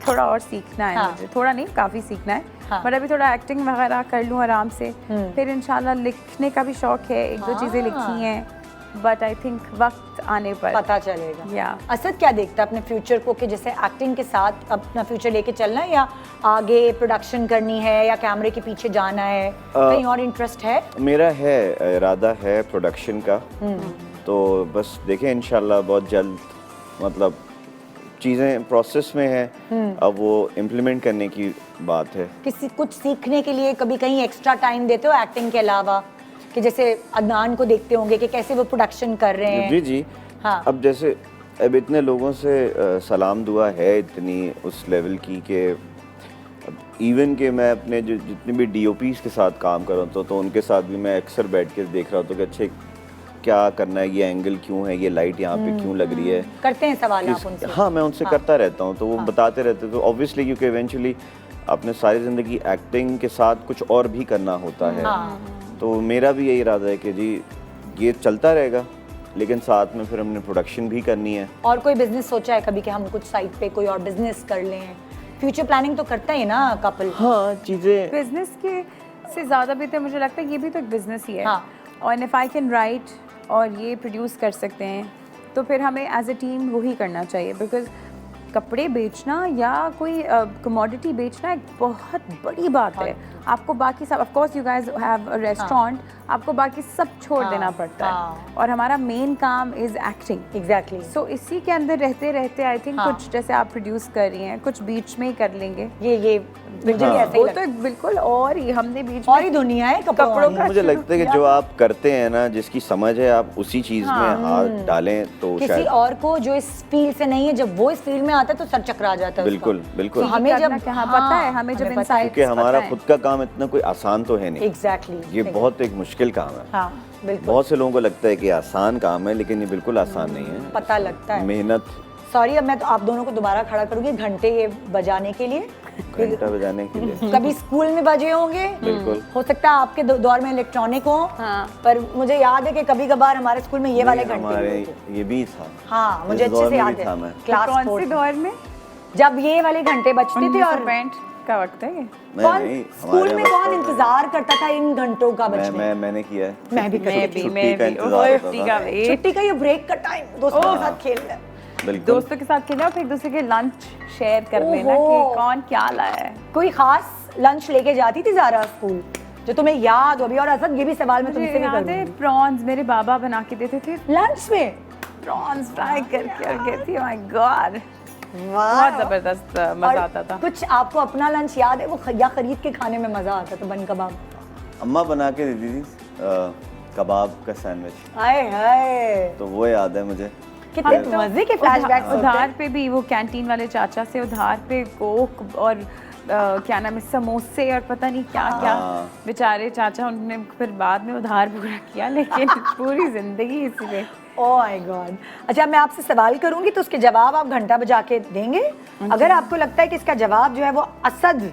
थोड़ा और सीखना है. हाँ. मुझे थोड़ा नहीं, काफ़ी सीखना है. हाँ. बट अभी थोड़ा एक्टिंग वगैरह कर लूँ आराम से, फिर इंशाल्लाह लिखने का भी शौक है, एक दो चीज़ें लिखी हैं, बट आई थिंक वक्त आने पर पता चलेगा. या असद क्या देखता है अपने फ्यूचर को कि जैसे एक्टिंग के साथ अपना फ्यूचर लेके चलना है, या आगे प्रोडक्शन करनी है, या कैमरे के पीछे जाना है, कहीं और इंटरेस्ट है? मेरा है इरादा है प्रोडक्शन का, तो बस देखें इंशाल्लाह बहुत जल्द, मतलब चीज़ें प्रोसेस में है, अब वो इम्प्लीमेंट करने की बात है. किसी कुछ सीखने के लिए कभी कहीं एक्स्ट्रा टाइम देते हो एक्टिंग के अलावा, कि जैसे अदनान को देखते होंगे कि कैसे वो प्रोडक्शन कर रहे हैं? जी जी. हाँ. अब जैसे अब इतने लोगों से सलाम दुआ है इतनी उस लेवल की कि इवन कि मैं अपने जो जितने भी DOPs के साथ काम कर रहा हूँ तो उनके साथ भी मैं अक्सर बैठ के देख रहा हूँ कि अच्छे क्या करना है, ये एंगल क्यों है, ये लाइट यहाँ पे क्यों लग रही है. करते हैं सवाल आप उनसे? हाँ, मैं उनसे करता रहता हूँ, तो वो बताते रहते, तो ऑब्वियसली क्योंकि इवेंचुअली अपने सारी ज़िंदगी एक्टिंग के साथ कुछ और भी करना होता है. तो मेरा भी यही इरादा है कि जी ये चलता रहेगा, लेकिन साथ में फिर हमने प्रोडक्शन भी करनी है. और कोई बिजनेस सोचा है कभी कि हम कुछ साइड पे कोई और बिजनेस कर लें? फ्यूचर प्लानिंग तो करता है ना कपल. हाँ, चीज़ें बिजनेस के से ज़्यादा भी तो मुझे लगता है ये भी तो एक बिजनेस ही है. हाँ. और इफ़ आई कैन राइट और ये प्रोड्यूस कर सकते हैं, तो फिर हमें एज ए टीम वही करना चाहिए, बिकॉज कपड़े बेचना या कोई कमोडिटी बेचना एक बहुत बड़ी बात है. आपको बाकी सब, of course you guys have a restaurant, आपको बाकी सब छोड़ देना पड़ता है, और हमारा मेन काम इज एक्टिंग. एग्जैक्टली. सो इसी के अंदर रहते रहते आई थिंक कुछ जैसे आप प्रोड्यूस कर रही हैं, कुछ बीच में ही कर लेंगे. ये बिल्कुल ऐसा ही वो लगता तो बिल्कुल और ही हमने बीच और में ही दुनिया है कपड़ों का मुझे लगता है कि जो आप करते हैं ना, जिसकी समझ है, आप उसी चीज़ में हाथ डालें तो किसी शायद. और को जो इस फील्ड से नहीं है, जब वो इस फील्ड में आता है तो सर चकरा जाता है. बिल्कुल बिल्कुल. हमें जब पता है, हमें जब इनसाइट क्योंकि हमारा खुद का काम इतना कोई आसान तो है नहीं. एग्जैक्टली. ये बहुत एक मुश्किल काम है. हाँ, बिल्कुल. बहुत से लोगों को लगता है कि आसान काम है, लेकिन ये बिल्कुल आसान नहीं है. पता लगता है. मेहनत. सॉरी, अब मैं तो आप दोनों को दोबारा खड़ा करूंगी घंटे ये बजाने के लिए. घंटा बजाने के लिए. कभी स्कूल में बजे होंगे, बिल्कुल. हो सकता है आपके दौर में इलेक्ट्रॉनिक हो. पर मुझे याद है कि कभी कभार हमारे स्कूल में ये वाले घंटे हमारे होते थे. ये भी था. हाँ, मुझे इस अच्छे दौर से में याद भी है. था मैं. क्लास कौन से 4 दौर में? जब ये वाले घंटे बजते थे. और पेंट का वक्त है ये. नहीं, स्कूल में कौन इंतजार करता था इन घंटों का बजने? मैंने किया है. मैं भी करती थी. छुट्टी का इंतजार होता था. छुट्टी का ये ब्रेक का टाइम दोस्तों के साथ खेलना. बिल्कुल. दोस्तों के साथ खेलना और फिर एक दूसरे के लंच शेयर कर लेना कि कौन क्या लाया है. कोई खास लंच लेके जाती थी ज़ारा स्कूल जो तुम्हें याद हो? अभी और असद ये भी सवाल मैं तुमसे भी याद है, करूंगी. प्रॉन्स मेरे बाबा बना के देते थे लंच में प्रॉन्स फ्राई करके, और कहती माय गॉड वाह, बहुत जबरदस्त मजा और आता था. कुछ आपको अपना लंच याद है वो या खरीद के खाने में मजा आता था? बन कबाब अम्मा बना के देती थी, कबाब का सैंडविच. हाय हाय, तो वो याद है मुझे. कितने मजे के फ्लैशबैक्स होते उधार हैं. पे भी वो कैंटीन वाले चाचा से उधार पे कोक और क्या नाम है समोसे और पता नहीं क्या क्या. बेचारे चाचा, उन्होंने फिर बाद में उधार पूरा किया, लेकिन पूरी जिंदगी इसी में. Oh my God. अच्छा, मैं आपसे सवाल करूंगी तो उसके जवाब आप घंटा बजा के देंगे. अगर आपको लगता है कि इसका जवाब जो है वो असद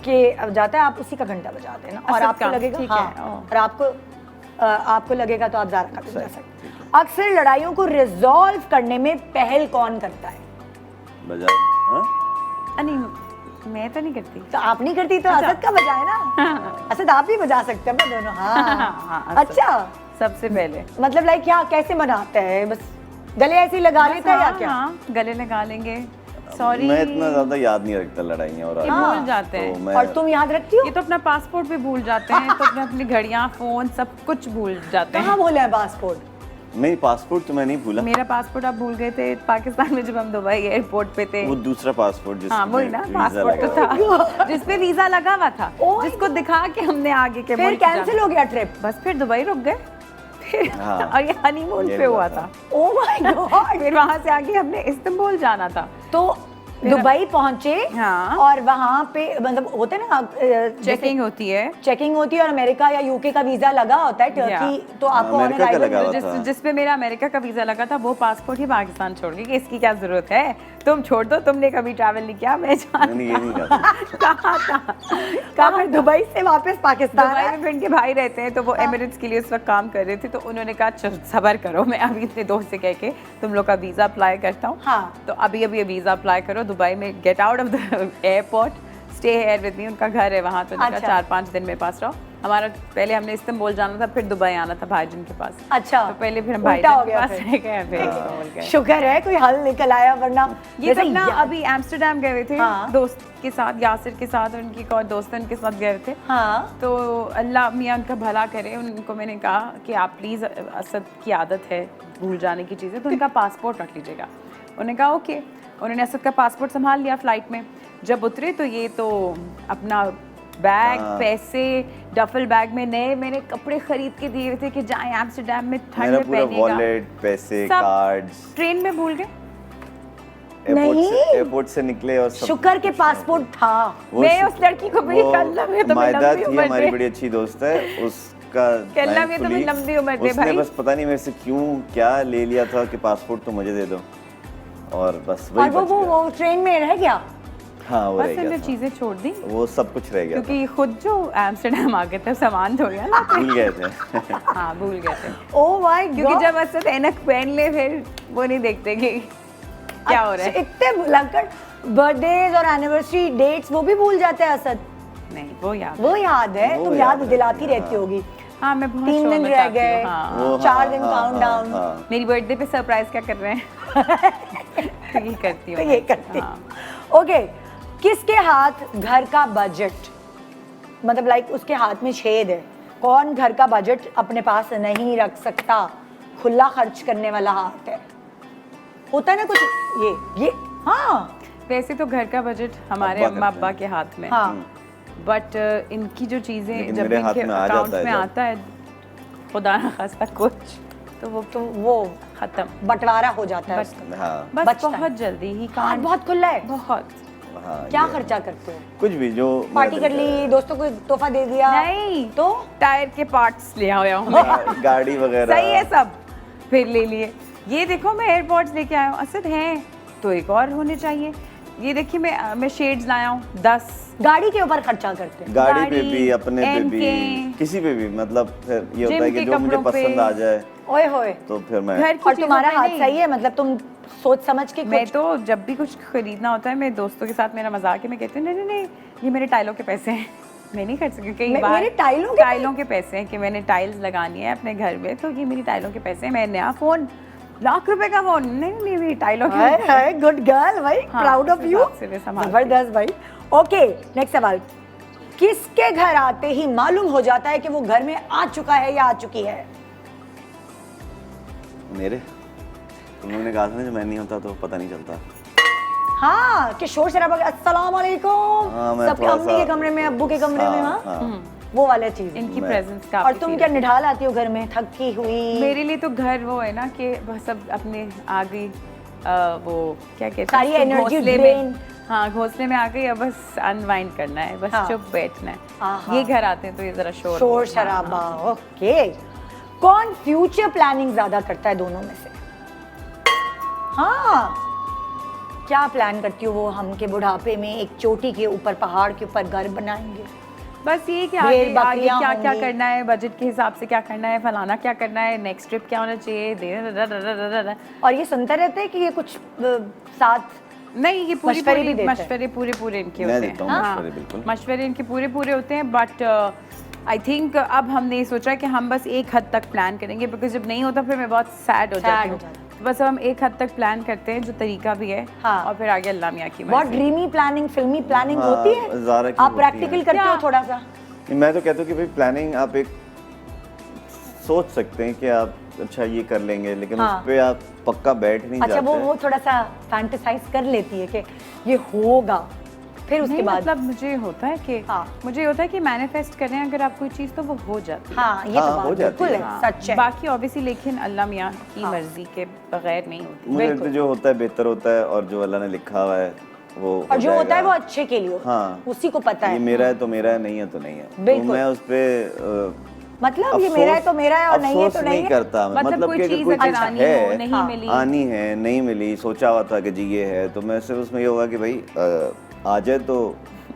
के जाता है, आप उसी का घंटा बजा देना. और असद आपको का, लगेगा, ठीक हाँ, है. और आपको लगेगा तो आप ज़ारा का भी बजा सकते हैं. अक्सर लड़ाइयों को रिजॉल्व करने में पहल कौन करता है? बजा. हाँ? नहीं, मैं तो नहीं करती. तो आप नहीं करती तो असद का बजाए ना. असद आप भी बजा सकते हैं ना दोनों. हाँ. अच्छा, सबसे पहले मतलब लाइक क्या, कैसे मनाते हैं? बस गले ऐसे ही लगा लेता है या क्या? हाँ, गले लगा लेंगे. सॉरी, मैं इतना ज्यादा याद नहीं रखता लड़ाइयाँ और भूल जाते तो हैं. मैं और तुम याद रखती हो? ये तो अपना पासपोर्ट भी भूल जाते हैं, तो अपनी घड़ियाँ, फोन सब कुछ भूल जाते हैं. कहाँ भूले हैं पासपोर्ट? नहीं, पासपोर्ट तो मैं नहीं भूला। मेरा पासपोर्ट आप भूल गए थे पाकिस्तान में जब हम दुबई एयरपोर्ट पे थे। वो दूसरा पासपोर्ट जिसमें हाँ वही ना, वीजा पासपोर्ट तो लगा था जिसपे वीजा लगा हुआ था, जिसको दिखा के हमने आगे के फिर मुल्क कैंसिल हो गया ट्रिप। बस फिर दुबई रुक गए फिर हाँ, और ये हनीमून ये पे हुआ बात था। Oh my God. फिर वहां से आगे हमने इस्तांबुल जाना था। तो दुबई पहुंचे हाँ। और वहां पे मतलब होते हैं ना चेकिंग होती है, चेकिंग होती है और अमेरिका या यूके का वीजा लगा होता है टर्की, तो आपको अमेरिका का लगा हुआ जिस था। जिसपे मेरा अमेरिका का वीजा लगा था वो पासपोर्ट ही पाकिस्तान छोड़ गई कि इसकी क्या जरूरत है, तुम छोड़ दो, तुमने कभी ट्रैवल नहीं किया, मैं नहीं, ये नहीं करता। कहा फिर दुबई से वापस पाकिस्तान दुबई में फिर इनके भाई रहते हैं तो वो एमिरेट्स के लिए उस वक्त काम कर रहे थे, तो उन्होंने कहा चल सब्र करो, मैं अभी अपने दोस्त से कह के तुम लोग का वीजा अप्लाई करता हूँ। हाँ। तो अभी अभी वीजा अप्लाई करो दुबई में, get out of the airport, stay here with me, उनका घर है वहाँ, तो उन्होंने अच्छा। कहा 4-5 दिन मेरे पास रहो। हमारा पहले हमने इस्तांबुल जाना था, फिर दुबई आना था भाईजान के पास। अच्छा, तो पहले फिर हम उल्टा हो भाईजान के गया पास फिर। रह गए, फिर इस्तांबुल गए। शुक्र है कोई हल निकल आया, वरना ये जैसे सब ना या- अभी एम्स्टरडेम गए हुए थे हाँ। दोस्त के साथ, यासिर के साथ, और उनकी एक और दोस्त है उनके साथ गए हुए थे। हाँ। तो अल्लाह मियाँ उनका भला करे, उनको मैंने कहा कि आप प्लीज़, असद की आदत है भूल जाने की चीज़ें, तो उनका पासपोर्ट रख लीजिएगा। उन्होंने कहा ओके, उन्होंने असद का पासपोर्ट संभाल लिया। फ्लाइट में जब उतरे तो ये तो अपना बैग, पैसे, डफल बैग में नए मैंने कपड़े खरीद के दिए थे कि जाएं एम्स्टरडेम में ठंड मेरा में पूरा पहनेगा। वॉलेट, पैसे, सब कार्ड्स ट्रेन में भूल गए। एयरपोर्ट से निकले और सब शुक्र के पासपोर्ट था। वो मैं शु- उस लड़की को मेरी वो कल्ला में तो मैं मायदा लंबी थी, उम्र हमारी में। बड़ी अच्छी दोस्त है, उसका कल्ला में तो मैं thankfully लंबी उम्र में उसने भाई। बस पता नहीं मेरे से क्यों क्या ले लिया था कि पासपोर्ट तो मुझे दे दो, और बस और वही वो बच वो गया। वो ट्रेन में रह गया। हाँ, वो बस रह गया उन्होंने था। चीज़ें छोड़ दी वो सब कुछ रह गया क्योंकि खुद जो एम्स्टरडेम आ गए थे सामान धो गया ना। था, भूल गए थे। हाँ भूल गए थे, ओह माय गॉड। क्योंकि जब असद ऐनक पहन ले फिर वो नहीं देखते कि क्या हो रहा है। इतने भुलक्कड़ बर्थडेज और एनिवर्सरी डेट्स वो भी भूल जाते हैं असद। नहीं वो याद वो याद है, वो तुम याद याद है, दिलाती हाँ। रहती होगी। हाँ मैं बहुत 3 शोर दिन रह मचाती गए, हूँ, हाँ। वो 4 दिन हाँ, काउंटडाउन। हाँ। मेरी बर्थडे पे सरप्राइज क्या कर रहे हैं तो ये करती तो हूँ ये करती हाँ। ओके, किसके हाथ घर का बजट, मतलब लाइक उसके हाथ में छेद है, कौन घर का बजट अपने पास नहीं रख सकता, खुला खर्च करने वाला हाथ है, होता है ना कुछ ये हाँ। वैसे तो घर का बजट हमारे अब्बा अम्मा करते अब्बा के हाथ में, हाँ। बट इनकी जो चीज़ें लेकिन जब मेरे हाथ इनके में आ अकाउंट जाता है में जब। आता है खुदा ना खास्ता कुछ, तो वो खत्म, बंटवारा हो जाता है बस उसका। हाँ, बस बचता बहुत जल्दी ही हाथ कान बहुत खुला है। बहुत। हाँ, क्या ये खर्चा करते हो? कुछ भी जो पार्टी मेरा कर दिल ली, दोस्तों को तोहफा दे दिया, नहीं तो टायर के पार्ट्स ले आया हूँ मैं। करे। गाड़ी वगैरह सही है सब, फिर ले लिए। ये देखो मैं एयरपोर्ट्स लेके आया हूँ, असद हैं तो एक और होने चाहिए। ये देखिए मैं शेड्स लाया हूँ 10। गाड़ी के ऊपर खर्चा करते हैं। गाड़ी पे गाड़ी, भी, अपने पे भी, एनके, किसी पे भी, मतलब फिर ये होता जिम है के कि जो मुझे कपड़ों पे। पसंद आ जाए ओए होए, तो फिर मैं घर की और तुम्हारा चीज़ों पे हाथ नहीं। सही है, मतलब तुम सोच समझ के मैं कुछ तो जब भी कुछ खरीदना होता है मैं दोस्तों के साथ मेरा मजाक है, मैं कहती हूँ नहीं नहीं नहीं ये मेरे टाइलों के पैसे हैं, मैं नहीं खर्च सकती। कई बार मेरे टाइलों के पैसे हैं कि मैंने टाइल्स लगानी है अपने घर में, तो ये मेरी टाइलों के पैसे हैं। मैं नया फ़ोन, ₹1,00,000 का फ़ोन, नहीं नहीं मेरी टाइलों हाय के। हाय, गुड गर्ल भाई, हाँ, प्राउड ऑफ इस यू, हिसाब से मैं संभालती जबरदस्त भाई। ओके, नेक्स्ट सवाल, किसके घर आते ही मालूम हो जाता है कि वो घर में आ चुका है या आ चुकी है? मेरे, तुम लोगों ने कहा था ना जब मैं नहीं होता तो पता नहीं चलता। हाँ, कि शोर शराबा, अस्सलाम वालेकुम, हाँ, मैं सबके थोड़ा अम्मी सा- के कमरे में, अब्बू के कमरे में, हाँ, हाँ हाँ। वो वाला चीज। इनकी मैं- प्रेजेंस का और तुम क्या निढाल आती हो घर में थकी हुई? मेरे लिए तो घर वो है ना कि बस सब अपने आ गई, वो क्या कहते हैं सारी उसको, energy घोंसले drain। में, हाँ घोंसले में आ गई, अब बस अनवाइंड करना है, बस हाँ। चुप बैठना हाँ, है। ये घर आते हैं तो ये जरा शोर शराबा। ओके, कौन फ्यूचर प्लानिंग ज्यादा करता है दोनों में से? हाँ, क्या प्लान करती हो वो, हम के बुढ़ापे में एक चोटी के ऊपर, पहाड़ के ऊपर घर बनाएंगे, बस ये कि भेड़ आगे आगे बकरियां क्या क्या होंगी। करना है, बजट के हिसाब से क्या करना है, फलाना क्या करना है, नेक्स्ट ट्रिप क्या होना चाहिए, और ये सुनते रहते हैं कि ये कुछ साथ नहीं ये पूरी मशवरे भी पूरी देते हैं। मशवरे पूरे इनके मैं होते देता हैं। हूँ हाँ, मशवरे, बिल्कुल। मशवरे इनके पूरे होते हैं, बट आई थिंक अब हमने ये सोचा कि हम बस एक हद तक प्लान करेंगे, बिकॉज जब नहीं होता फिर मैं बहुत सैड हो जाती हो हूँ। जाती तो बस अब हम एक हद तक प्लान करते हैं जो तरीका भी है, हाँ। और फिर आगे अल्लाह मियाँ की बहुत मर्जी। ड्रीमी प्लानिंग, फिल्मी प्लानिंग हाँ, होती ज़ारा है, की आप होती है। प्रैक्टिकल करते हो क्या? थोड़ा सा? मैं तो कहता हूँ कि भाई प्लानिंग आप एक सोच सकते हैं कि आप अच्छा ये कर लेंगे, लेकिन हाँ। उस पे आप पक्का बैठ नहीं अच्छा जाते। वो थोड़ा सा फैंटेसाइज कर लेती है कि ये होगा, फिर उसके नहीं, बाद मतलब मुझे होता है कि मुझे होता है कि मैनिफेस्ट कर रहे हैं अगर आप कोई चीज़ तो वो हो जाती है। हाँ, ये तो बात बिल्कुल है, सच है। बाकी ऑब्वियसली लेकिन अल्लाह मियाँ की मर्जी के बगैर नहीं होती। मुझे लगता है जो होता है बेहतर होता है, और जो अल्लाह ने लिखा हुआ है वो और जो होता है वो अच्छे के लिए, हाँ, उसी को पता ये है। मेरा है तो मेरा है, नहीं है तो नहीं है। तो बिल्कुल। मैं उस पे मतलब ये मेरा है तो मेरा है और नहीं है तो नहीं है। करता। मतलब कोई कि अगर चीज़ कोई अगर चीज़ आनी हो, नहीं है, मिली। आनी है, नहीं मिली, सोचा हुआ था कि जी ये है, तो मैं सिर्फ उसमें ये होगा कि भाई आ जाए तो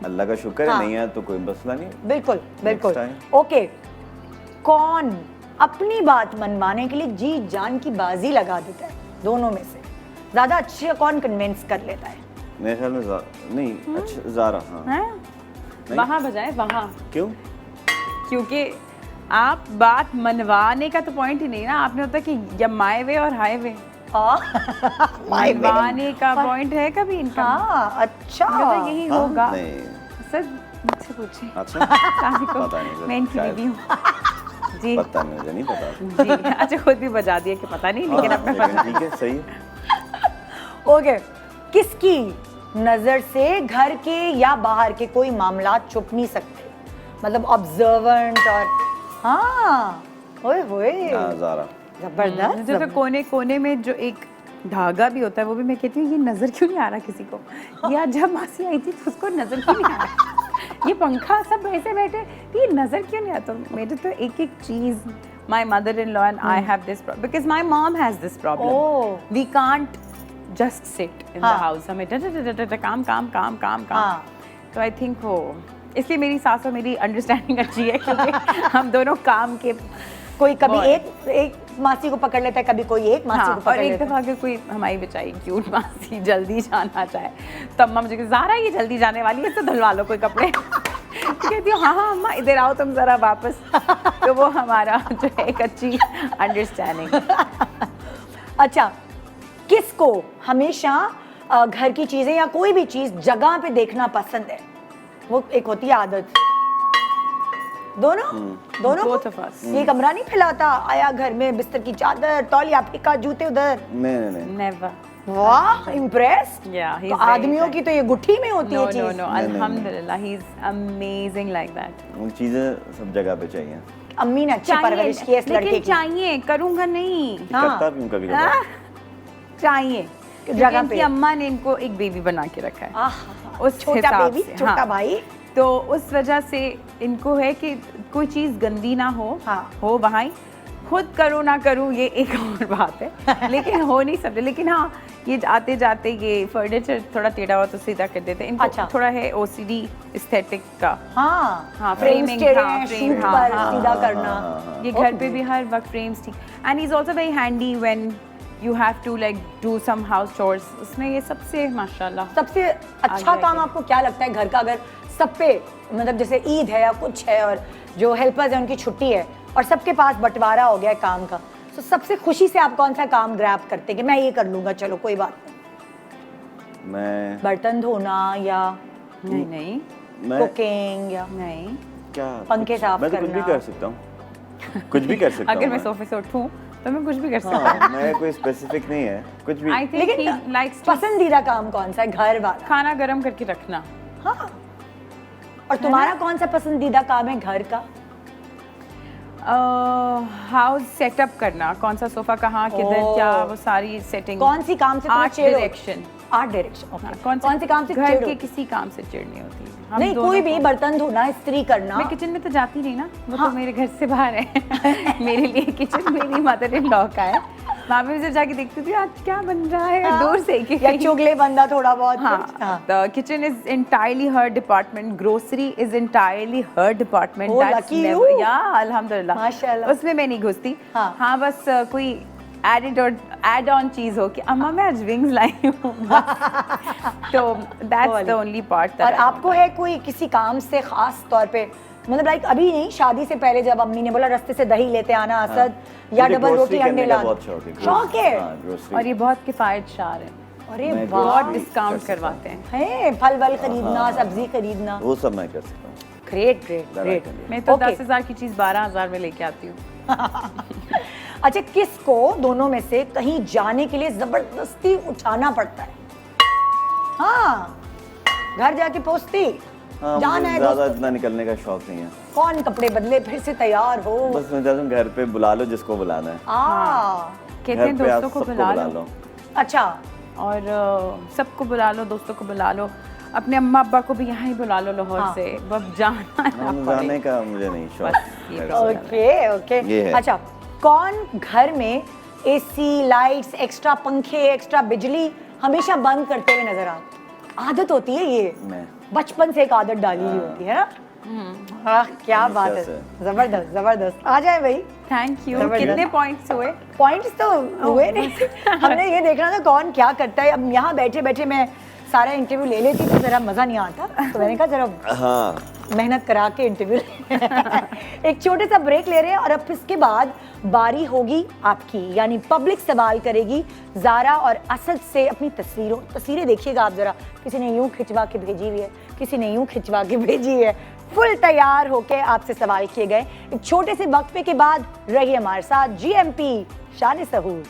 अल्लाह का शुक्र है, नहीं है तो कोई मसला नहीं। बिल्कुल बिल्कुल। ओके, कौन अपनी बात मनवाने के लिए जी जान की बाजी लगा देता है दोनों में से? ज्यादा अच्छे कौन कन्विंस कर लेता है? मेरे ख्याल में नहीं, अच्छा ज़ारा। हाँ, वहाँ बजाय वहाँ। क्यों? क्योंकि आप बात मनवाने का तो पॉइंट ही नहीं ना, आपने होता कि या माय वे और हाई वे। मनवाने का पॉइंट है कभी इनका? हाँ, अच्छा मतलब यही होगा। नहीं, सर मुझसे पूछिए। अच्छा पता नहीं, मैं इनकी बीवी हूँ जी। पता नहीं, मुझे नहीं पता जी। अच्छा खुद भी बजा दिया कि पता नहीं, लेकिन अपना पता। ठीक है, सही है। ओके, किसकी नजर से घर के या बाहर के कोई मामला छुप नहीं सकते? मतलब ऑब्जर्वेंट और हाँ, ओए होए, ज़ारा जबरदस्त। मुझे तो कोने कोने में जो एक धागा भी होता है वो भी मैं कहती हूँ ये नजर क्यों नहीं आ रहा किसी को, या जब मासी आई थी तो उसको नजर क्यों नहीं आ रहा, ये पंखा सब ऐसे बैठे ये नजर क्यों नहीं आता। मेरे तो एक एक चीज, my mother in law and I have this problem because my mom has this problem, we can't just sit in the house, हमें काम काम काम काम काम। तो आई थिंक वो इसलिए मेरी सास और मेरी अंडरस्टैंडिंग अच्छी है क्योंकि हम दोनों काम के, कोई कभी एक मासी को पकड़ लेता है, कभी कोई एक मासी को पकड़ और एक लेता है। दफा अगर कोई हमारी बेचारी क्यूट मासी जल्दी जाना चाहे तो अम्मा मुझे कहती, ज़ारा ये जल्दी जाने वाली है तो धुलवा लो कोई कपड़े। कहती हूँ हाँ हाँ अम्मा इधर आओ तुम ज़रा वापस। तो वो हमारा जो है एक अच्छी अंडरस्टैंडिंग। अच्छा, किसको हमेशा घर की चीजें या कोई भी चीज जगह पे देखना पसंद है? वो एक होती है आदत, दोनों दोनों Both of us. ये कमरा नहीं फैलाता, आया घर में बिस्तर की चादर, तौलिया फेंका, जूते उधर। नहीं नेवर। वाह, इम्प्रेस्ड। Yeah, he's तो very आदमियों की तो ये गुट्ठी में होती है No, चीज। no, no. अल्हम्दुलिल्लाह, he's amazing like that. वो चीज़ें सब जगह पे चाहिए। अम्मी ने अच्छी परवरिश की है इस लड़के लेकिन की। चाहिए, करूँगा नहीं। करता भी हूँ कभी कभी। चाहिए जगह पे। इनकी अम्मा ने इनको एक बेबी बना के रखा है उस छोटा हिसाब बेबी, से, छोटा हाँ। भाई। तो उस वजह से इनको है कि कोई चीज़ गंदी ना हो, हो वहाँ ही। खुद करूँ ना करूँ ये एक और बात है, लेकिन हो नहीं सकते। लेकिन हाँ, ये आते जाते ये फर्नीचर थोड़ा टेढ़ा हुआ तो सीधा कर देते हैं। इनको अच्छा। थोड़ा है OCD एस्थेटिक का। हाँ, फ्रेमिंग, शूट पर सीधा करना। ये घर पे भी हर वक्त फ्रेम्स ठीक। And he is also very handy when you have to like do some house chores. उसमें ये सबसे माशाल्लाह सबसे अच्छा काम आपको क्या लगता है घर का? अगर सब पे मतलब जैसे ईद है या कुछ है और जो हेल्पर्स है उनकी छुट्टी है और सबके पास बंटवारा हो गया है काम का, तो सबसे खुशी से आप कौन सा काम ग्रैब करते हैं कि मैं ये कर लूंगा, चलो कोई बात नहीं? मैं बर्तन धोना या नहीं कुकिंग या नहीं, क्या पंखे साफ मैं तो कुछ भी करना। कर सकता हूँ, कुछ भी कर सकता हूँ। अगर मैं सोफे से उठूं तो मैं कुछ भी कर सकती हाँ, मैं कोई स्पेसिफिक नहीं है, कुछ भी। आई थिंक ही लेकिन लाइक्स पसंदीदा काम कौन सा है घर वाला? खाना गर्म करके रखना। हाँ, और तुम्हारा कौन सा पसंदीदा काम है घर का? हाउस सेटअप करना, कौन सा सोफा कहाँ किधर क्या, वो सारी सेटिंग। कौन सी काम से art direction? Art direction, okay. कौन सी काम से घर चिढ़ के हो? किसी काम से चिढ़ नहीं होती। हम नहीं, दोनों कोई भी को- बर्तन धोना, इस्त्री करना। मैं किचन में तो जाती नहीं ना, वो तो मेरे घर से बाहर है। मेरे लिए किचन मेरी मदर इन लॉ का है, वहाँ पे जब जाके देखती थी आज क्या बन रहा है, दूर से या चुगले बंदा थोड़ा बहुत। हाँ, the kitchen is entirely her department, grocery is entirely her department. Oh, That's lucky never, you. yeah, अल्हम्दुलिल्लाह। माशाल्लाह। उसमें मैं नहीं घुसती। हाँ, बस कोई एडेड और एड ऑन चीज हो कि अम्मा मैं आज विंग्स लाई हूँ, तो that's the only part that और आपको है कोई किसी काम से खास तौर पे, मतलब लाइक अभी नहीं, शादी से पहले जब अम्मी ने बोला रास्ते से दही लेते आना असद, या मुझे डबल रोटी grocery अंडे करने का ला, बहुत शौक है। शौक है? हाँ, grocery। और ये बहुत किफायत शार है, अरे मैं वाह, बहुत grocery डिस्काउंट कर सकता करवाते हैं। है फल वल खरीदना, सब्जी खरीदना। वो सब मैं कर सकता हूँ। Great great That I great. can do। मैं तो Okay. 10,000 की चीज 12,000 में लेके आती हूँ। अच्छा, किसको दोनों में से कहीं जाने के लिए जबरदस्ती उठाना पड़ता है? हाँ, घर जाके पोस्ती हाँ, जाना है ज्यादा दोस्तों। इतना निकलने का शौक नहीं है। कौन कपड़े बदले फिर से तैयार हो? बस मैं चाहता हूँ घर पे बुला लो जिसको बुलाना है। कहते घर हैं पे आप दोस्तों को सबको बुला लो। अच्छा, और सबको बुला लो, दोस्तों को बुला लो, अपने अम्मा अब्बा को भी यहाँ ही बुला लो लाहौर हाँ। से, बस जाना ना जाने पड़े। का मुझे नहीं बस शौक। ये मेरे प्रॉब्लम साथ। Okay okay. ये है। अच्छा, कौन घर में एसी, लाइट्स, एक्स्ट्रा पंखे, एक्स्ट्रा बिजली हमेशा बंद करते हुए नजर आता? आदत होती है ये, मैं बचपन से एक आदत डाली हुई होती है ना। हाँ, क्या बात है, हमेशा जबरदस्त जबरदस्त। आ जाए भाई, थैंक यू। जबरदस्त। कितने पॉइंट्स हुए? पॉइंट्स तो हुए नहीं, हमने ये देखना था कौन क्या करता है। अब यहाँ बैठे बैठे मैं सारा इंटरव्यू ले लेती तो जरा मजा नहीं आता, तो मैंने कहा जरा हाँ मेहनत करा के इंटरव्यू एक छोटे सा ब्रेक ले रहे हैं और अब इसके बाद बारी होगी आपकी, यानी पब्लिक सवाल करेगी ज़ारा और असद से अपनी तस्वीरें देखिएगा आप जरा। किसी ने यूं खिंचवा के भेजी हुई है, किसी ने यूं खिंचवा के भेजी है। फुल तैयार होके आपसे सवाल किए गए। एक छोटे से वक्फे के बाद रहिए हमारे साथ GMP शान सहूर।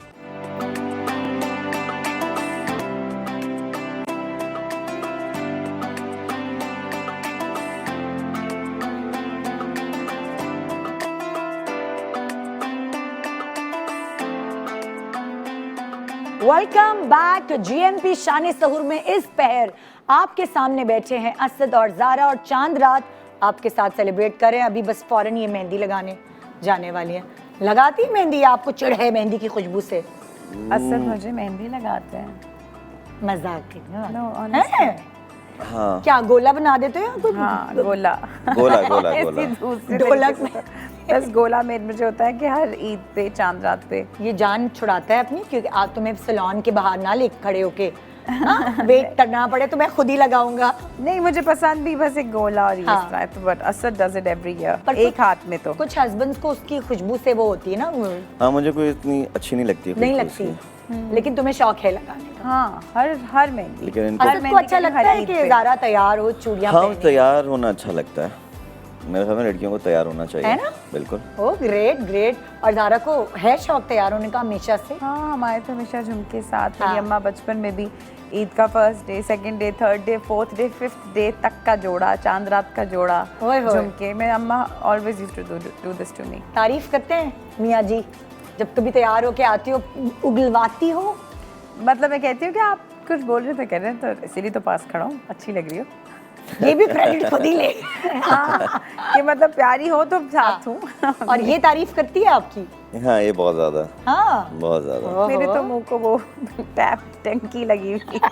वेलकम बैक GMP शान सहूर में इस पहर आपके सामने बैठे हैं असद और ज़ारा और चांद रात आपके साथ सेलिब्रेट कर रहे हैं। अभी बस फौरन ये मेहंदी लगाने जाने वाली है। लगाती मेहंदी, आपको चिढ़ है मेहंदी की खुशबू से? असद मुझे मेहंदी लगाते हैं। मजाक No, है? हाँ क्या गोला बना देते हो या कुछ? हाँ, गोला गोला गोला ऐसी गोला दूसरी ढोलक तरीके से। बस गोला मुझे होता है कि हर ईद पे, चांद रात पे। ये जान छुड़ाता है अपनी, क्योंकि आप तुम्हें सैलून के बाहर ना ले खड़े होके वेट करना पड़े तो मैं खुद ही लगाऊंगा। नहीं, मुझे पसंद भी बस एक गोला और ये हाँ। तरह है, तो but Asad does it every year, पर एक हाथ में। तो कुछ हस्बैंड्स को उसकी खुशबू से वो होती है ना, वो हाँ मुझे कोई इतनी अच्छी नहीं लगती है नहीं खुशबू लगती, उसकी। लेकिन तुम्हें शौक है लगाने का। हाँ, हर मेहंदी। लेकिन इनको असद को अच्छा लगता है कि ज़ारा तैयार हो, चूड़ियां हाँ पहने? तैयार होना अच्छा लगता है। मेरे ख्याल में लड़कियों को तैयार होना चाहिए। है ना? बिल्कुल। ओ ग्रेट ग्रेट। और ज़ारा को है शौक तैयार होने का हमेशा से? हाँ, हमारे तो हमेशा झुमके साथ। हाँ। मेरी अम्मा बचपन में भी ईद का first day, second day, third day, fourth day, fifth day तक का जोड़ा, चांद रात का जोड़ा, ओए होए। झुमके। मेरी अम्मा always used to do this to me. तारीफ करते हैं मियाँ जी जब कभी तैयार होके आती हो, उगलवाती हो? मतलब मैं कहती हूँ कि आप कुछ बोल रहे थे, कह रहे हैं, तो इसीलिए तो पास खड़ा हूँ, अच्छी लग रही हो। ये भी क्रेडिट खुद ही ले। हाँ, कि मतलब प्यारी हो तो साथ हूँ। और ये तारीफ करती है आपकी? हाँ ये बहुत ज्यादा, हाँ, बहुत ज्यादा। मेरे तो मुंह को वो टैप टंकी लगी हुई है।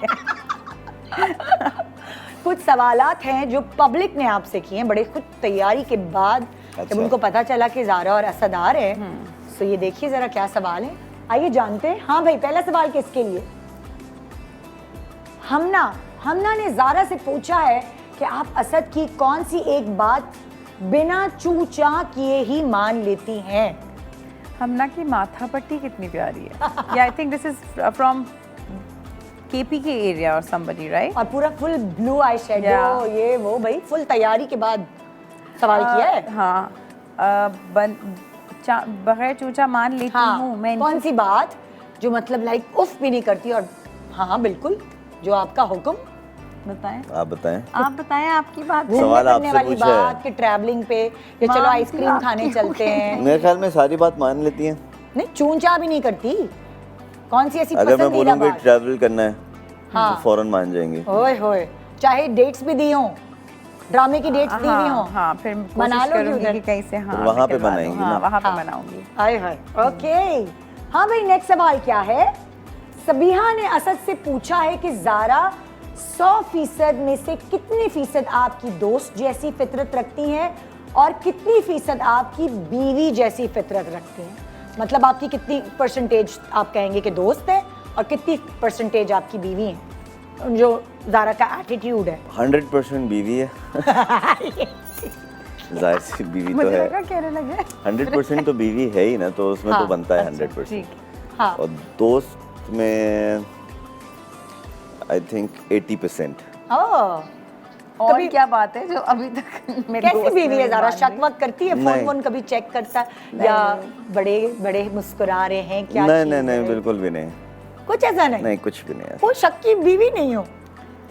कुछ सवालात हैं जो पब्लिक ने आपसे किए हैं बड़े खुद तैयारी के बाद। जब अच्छा। उनको पता चला कि ज़ारा और असद आ रहे हैं, तो ये देखिए जरा क्या सवाल है, आइए जानते हैं। हाँ भाई, पहला सवाल किसके लिए? हमना ने ज़ारा से पूछा है कि आप असद की कौन सी एक बात बिना चू चा किए ही मान लेती हैं? हमना की माथा पट्टी कितनी प्यारी है। या I think this is from KP के एरिया और somebody, right? और पूरा full blue eye shadow, Yeah. ये वो भाई फुल तैयारी के बाद सवाल किया है। हाँ, बगैर चूचा मान लेती हूँ मैं। कौन सी बात जो मतलब लाइक उफ भी नहीं करती? और हाँ बिल्कुल, जो आपका हुक्म। बताएं, आप बताएं। आप बताएं आपकी बात। घूमने सवाल फिरने आपसे वाली पूछा है। बात कि ट्रैवलिंग पे या चलो मानती आइसक्रीम हूँ खाने आपकी चलते हैं। मेरे ख्याल में सारी बात मान लेती हैं। नहीं, चूंचा भी नहीं करती। कौन सी ऐसी अगर मैं पसंदीदा बोलूँ कि बात? ट्रैवल करना है हाँ। तो फौरन मान जाएंगे। ओए होए, चाहे डेट्स भी दी हों, ड्रामे की डेट्स दी हुई हों, हाँ, फिर मना कोशिश लोगी करूंगी उधर? कि कहीं से, हाँ, फिर वहाँ पे निकलवा दूँ। बनाएंगी हाँ, ना। वहाँ पे हाँ। बनाऊंगी। हाय हाय, ओके। हाँ भाई, नेक्स्ट सवाल क्या है? सबिहा ने असद से पूछा है कि ज़ारा 100% में से कितनी फीसद आपकी दोस्त जैसी फितरत रखती हैं और कितनी फीसद आपकी बीवी जैसी फितरत रखती हैं? मतलब आपकी कितनी परसेंटेज आप कहेंगे कि दोस्त है और कितनी परसेंटेज आपकी बीवी है, जो ज़ारा का एटीट्यूड है? 100% बीवी है। जाहिर सी बीवी तो मुझे है। लगा कहने लगे। 100% तो बीवी है ही ना, तो उसमें हाँ, तो बनता है अच्छा, 100%। ठीक। हाँ, और दोस्त में आई थिंक 80%। और कभी क्या बात है जो अभी तक मेरे कैसी दोस्त बीवी ने है ज़ारा? बांध शक दी? वक करती है? फोन नहीं। वोन कभी चेक करता है या बड़े बड़े मुस्कुरा रहे हैं क्या नहीं चीज़ नहीं नहीं है? बिल्कुल भी नहीं, कुछ ऐसा नहीं? नहीं कुछ भी नहीं ऐसा। कोई शक की बीवी नहीं हो?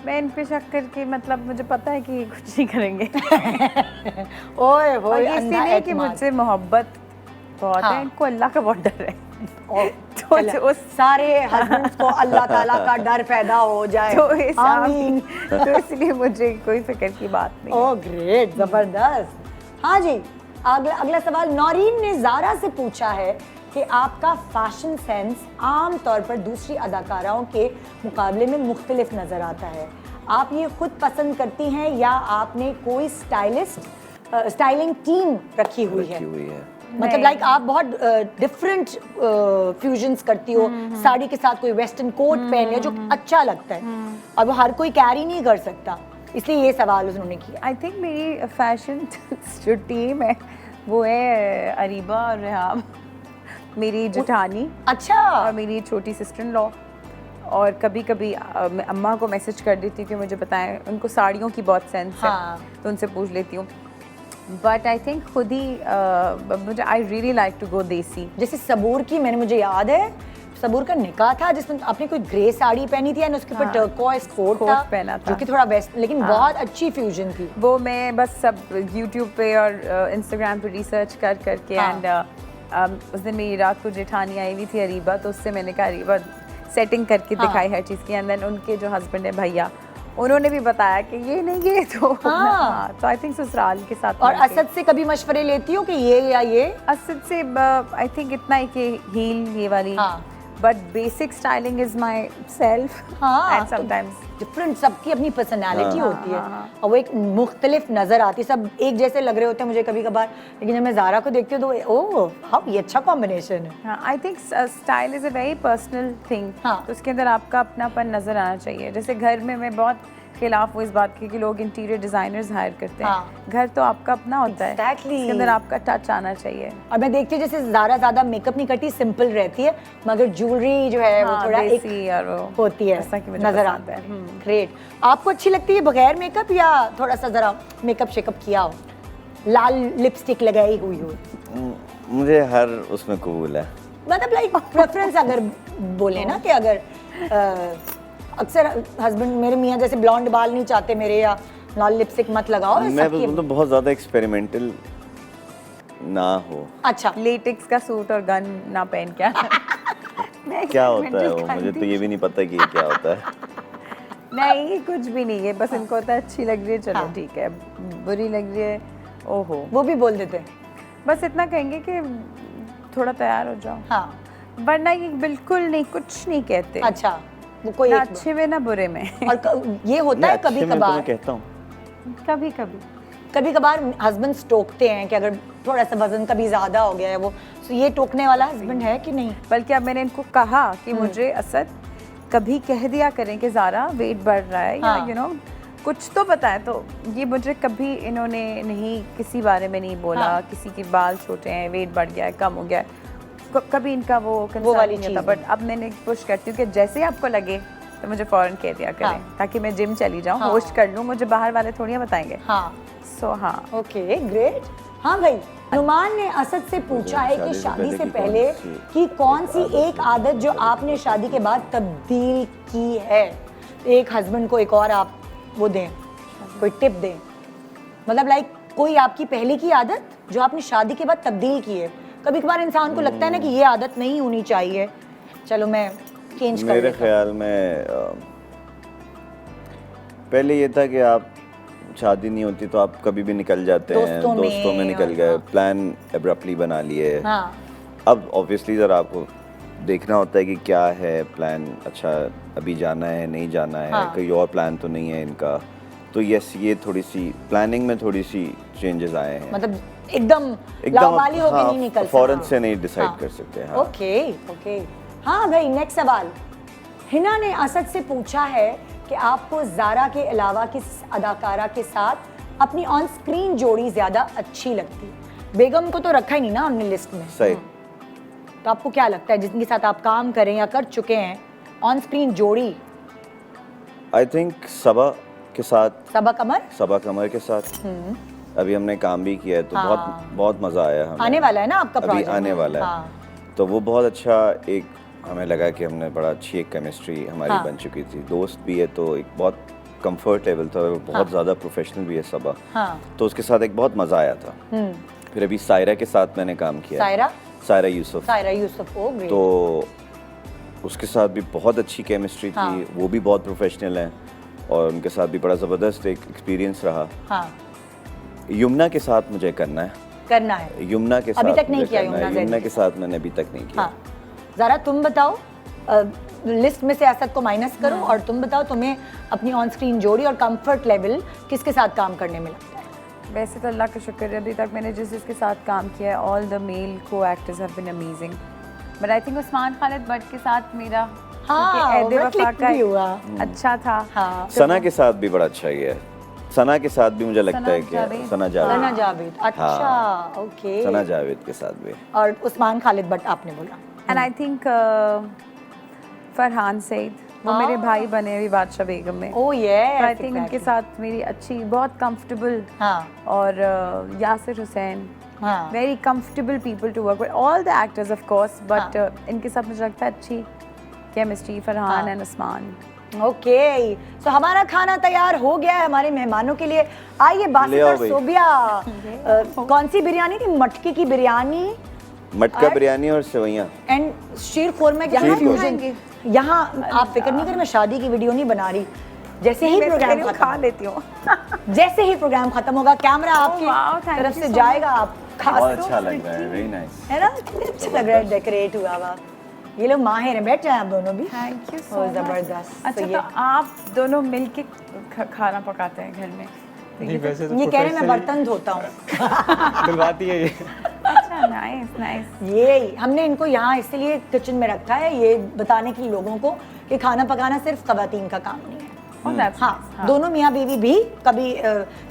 मैं इन पे शक करके मतलब मुझे पता है कि ये कुछ नहीं करेंगे। ओए और होए ये अंधा इसीलिए कि एतमाद। मुझसे मोहब्बत बहुत हाँ। है, इनको अल्लाह का बहुत डर है। और तो चलो, जो सारे हस्बैंड्स को अल्लाह ताला का डर पैदा हो जाए। तो इस आमीन। तो इसलिए मुझे कोई फिक्र की बात नहीं है। ओह ग्रेट, जबरदस्त। हाँ जी, अगला सवाल नौरीन ने ज़ारा से पूछा है कि आपका फैशन सेंस आम तौर पर दूसरी अदाकाराओं के मुकाबले में मुख्तलिफ नज़र आता है। आप ये खुद पसंद करती हैं या आपने कोई स्टाइलिंग टीम रखी हुई है? मतलब लाइक आप बहुत डिफरेंट फ्यूजन्स करती हो, साड़ी के साथ कोई वेस्टर्न कोट पहन लिया जो अच्छा लगता है, और वो हर कोई कैरी नहीं कर सकता, इसलिए ये सवाल उन्होंने किया। आई थिंक मेरी फैशन जो टीम है वो है अरीबा और रेहाम, मेरी जेठानी अच्छा, और मेरी छोटी सिस्टर इन लॉ। और कभी कभी मैं अम्मा को मैसेज कर देती हूँ कि मुझे बताएं, उनको साड़ियों की बहुत सेंस हाँ। है तो उनसे पूछ लेती हूँ। बट आई थिंक खुद ही मुझे I really like to go desi. जैसे सबूर की मुझे याद है, सबूर का निकाह था जिसमें आपने कोई ग्रे साड़ी पहनी थी और उसके ऊपर टर्कोइज कोट कोट था, पहना था। जो कि थोड़ा वेस्ट, लेकिन बहुत अच्छी फ्यूजन थी। वो मैं बस सब यूट्यूब पे और इंस्टाग्राम पे रिसर्च कर करके एंड उस दिन मेरी रात को जेठानी आई हुई थी अरीबा, तो उससे मैंने कहा अरीबा सेटिंग करके दिखाई हर चीज़ की। एंड देन उनके जो हस्बैंड है भैया, उन्होंने भी बताया कि ये नहीं ये तो तो आई थिंक ससुराल के साथ। और असद से कभी मशवरे लेती हो कि ये या ये? असद से आई थिंक इतना ही कि हील ये वाली, but basic styling is my self. And sometimes different, सबकी अपनी पर्सनालिटी होती है और वो एक मुख्तलिफ नजर आती है, सब एक जैसे लग रहे होते हैं मुझे कभी कभार, लेकिन जब मैं ज़ारा को देखती हूँ तो ओह हाँ ये अच्छा कॉम्बिनेशन है। I think style is a very personal thing, तो उसके अंदर आपका अपनापन नज़र आना चाहिए। जैसे घर में मैं बहुत खिलाफ हूँ इस बात की कि लोग इंटीरियर डिज़ाइनर्स हायर करते हैं। घर तो आपका अपना होता है, उसके अंदर आपका टच आना चाहिए। और मैं देखती हूँ जैसे ज़ारा ज़्यादा मेकअप नहीं करती, सिंपल रहती है, मगर ज्वेलरी जो है वो थोड़ा एक होती है, ऐसा कि मुझे नजर पसंद आता है। ग्रेट। आपको अच्छी लगती है बगैर मेकअप या थोड़ा सा ज़रा मेकअप शेकअप किया हो, लाल लिपस्टिक लगाई हुई हो? मुझे हर उसमें कबूल है। मतलब लाइक प्रेफरेंस अगर बोले ना कि अगर अक्सर हस्बैंड मेरे मियाँ जैसे ब्लॉन्ड बाल नहीं चाहते मेरे, या लाल लिपस्टिक मत लगाओ, मैं मतलब बहुत ज़्यादा एक्सपेरिमेंटल ना हो। अच्छा, लेटेक्स का सूट और गन ना पहन क्या क्या होता है वो, मुझे तो ये भी नहीं पता कि ये क्या होता है। नहीं कुछ भी नहीं है, बस इनको होता है अच्छी लग रही है चलो ठीक है, बुरी लग रही है ओहो, वो भी बोल देते हैं। बस इतना कहेंगे कि थोड़ा तैयार हो जाओ, हाँ, वरना ये बिल्कुल नहीं, कुछ नहीं कहते। अच्छा, वो कोई ना अच्छे में ना बुरे में। और ये होता है कभी कभार, कहता हूँ कभी कभार हस्बैंड टोकते हैं कि अगर थोड़ा सा वजन कभी ज्यादा हो गया है वो, तो ये टोकने वाला हस्बैंड है कि नहीं? बल्कि अब मैंने इनको कहा कि मुझे असद कभी कह दिया करें कि ज़ारा वेट बढ़ रहा है या यू नो कुछ तो बताएं, तो ये मुझे कभी इन्होंने नहीं किसी बारे में नहीं बोला। किसी के बाल छोटे हैं, वेट बढ़ गया है, कम हो गया है, कभी इनका वो वाली नहीं होता। बट अब मैंने पुश करती हूँ कि जैसे ही आपको लगे तो मुझे फ़ौरन कह दिया करें, ताकि मैं जिम चली जाऊँ, होस्ट कर लूँ, मुझे बाहर वाले थोड़ी बताएंगे। हाँ ओके ग्रेट। हाँ भाई, नुमान ने असद से पूछा है कि शादी से पहले की कौन सी एक आदत जो आपने शादी के बाद तब्दील की है? एक हस्बैंड को एक और आप वो दें, कोई टिप दें, मतलब लाइक कोई आपकी पहले की आदत जो आपने शादी के बाद तब्दील की है। कभी कभार इंसान को लगता है ना कि ये आदत नहीं होनी चाहिए, चलो मैं चेंज कर मेरे ख्याल में पहले ये था कि आप शादी नहीं होती तो आप कभी भी निकल जाते हैं, दोस्तों में निकल गए, प्लान एब्रप्टली बना लिए। अब ऑब्वियसली ज़रा आपको देखना होता है कि क्या है प्लान, अच्छा अभी जाना है नहीं जाना है, कोई और प्लान तो नहीं है इनका, तो यस ये थोड़ी सी प्लानिंग में थोड़ी सी चेंजेस आए हैं। मतलब एकदम लावाली होके नहीं निकल फौरन से नहीं डिसाइड कर सकते। ओके। हाँ भाई, नेक्स्ट सवाल हिना ने असद से पूछा है कि आपको ज़ारा के अलावा किस अदाकारा के साथ अपनी ऑन स्क्रीन जोड़ी ज़्यादा अच्छी लगती है? बेगम को तो रखा ही नहीं ना हमने लिस्ट में। सही। तो आपको क्या लगता है जिनके साथ आप काम करें या कर चुके हैं, ऑन स्क्रीन जोड़ी? आई थिंक सबा के साथ, सबा कमर के साथ अभी हमने काम भी किया है, तो बहुत मज़ा आया हमें। आने वाला है ना आपका अभी प्रोजेक्ट? आने वाला है, तो वो बहुत अच्छा, एक हमें लगा कि हमने बड़ा अच्छी एक केमिस्ट्री हमारी बन चुकी थी, दोस्त भी है तो एक बहुत कंफर्टेबल था, बहुत ज़्यादा प्रोफेशनल भी है सबा, तो उसके साथ एक बहुत मज़ा आया था। फिर अभी सायरा के साथ मैंने काम किया, सायरा यूसुफ, तो उसके साथ भी बहुत अच्छी केमिस्ट्री थी, वो भी बहुत प्रोफेशनल है और उनके साथ भी बड़ा ज़बरदस्त एक एक्सपीरियंस रहा। यमुना के साथ मुझे करना है, यमुना के साथ अभी तक नहीं किया, यमुना के साथ मैंने अभी तक नहीं किया। ज़रा तुम बताओ, लिस्ट में से असद को माइनस करो और तुम बताओ तुम्हें अपनी ऑन स्क्रीन जोड़ी और कंफर्ट लेवल किसके साथ काम करने में लगता है? वैसे तो अल्लाह का शुक्र है अभी तक मैंने जिसके साथ काम किया है, ऑल द मेल को actors have been amazing, but I think Usman Khalid Bhatt के साथ मेरा ऐदे वफा का अच्छा था। सना के साथ भी बड़ा अच्छा गया है, सना के साथ भी मुझे लगता है कि सना जावेद, अच्छा, ओके, सना जावेद के साथ भी, और उस्मान खालिद भट्ट आपने बोला, and I think Farhan Saeed, वो मेरे भाई बने अभी बादशाह बेगम में। ओह यस, आई थिंक उनके साथ मेरी अच्छी, बहुत कंफर्टेबल, और Yasir Hussain, very comfortable people to work with, all the actors of course, but इनके साथ मुझे लगता है अच्छी chemistry, Farhan and Usman. Okay, so हमारा खाना तैयार हो गया है हमारे मेहमानों के लिए। आइए बासित और सोबिया, कौन सी बिरयानी थी? मटके की बिरयानी, मटका बिरयानी और सेवइयां एंड शीर खोरमा के फ्यूजन। यहाँ आप फिक्र नहीं करें, मैं शादी की वीडियो नहीं बना रही, जैसे ही प्रोग्राम खा लेती हूँ जैसे ही प्रोग्राम खत्म होगा कैमरा आपकी तरफ से जाएगा, आप बहुत अच्छा लग रहा है, वेरी नाइस है ना, अच्छा लग रहा है, डेकोरेट हुआ हुआ। ये लोग माहिर हैं, बैठ जाए आप दोनों भी। थैंक यू सो मच, जबरदस्त। अच्छा, तो आप दोनों मिलके खाना पकाते हैं घर में? नहीं, वैसे तो ये कह रहे मैं बर्तन धोता हूँ दिलवाती है ये। अच्छा, नाइस नाइस। ये हमने इनको यहाँ इसलिए किचन में रखा है, ये बताने के लिए लोगों को कि खाना पकाना सिर्फ खवातीन का काम नहीं है। हाँ, दोनों मियाँ बीवी भी कभी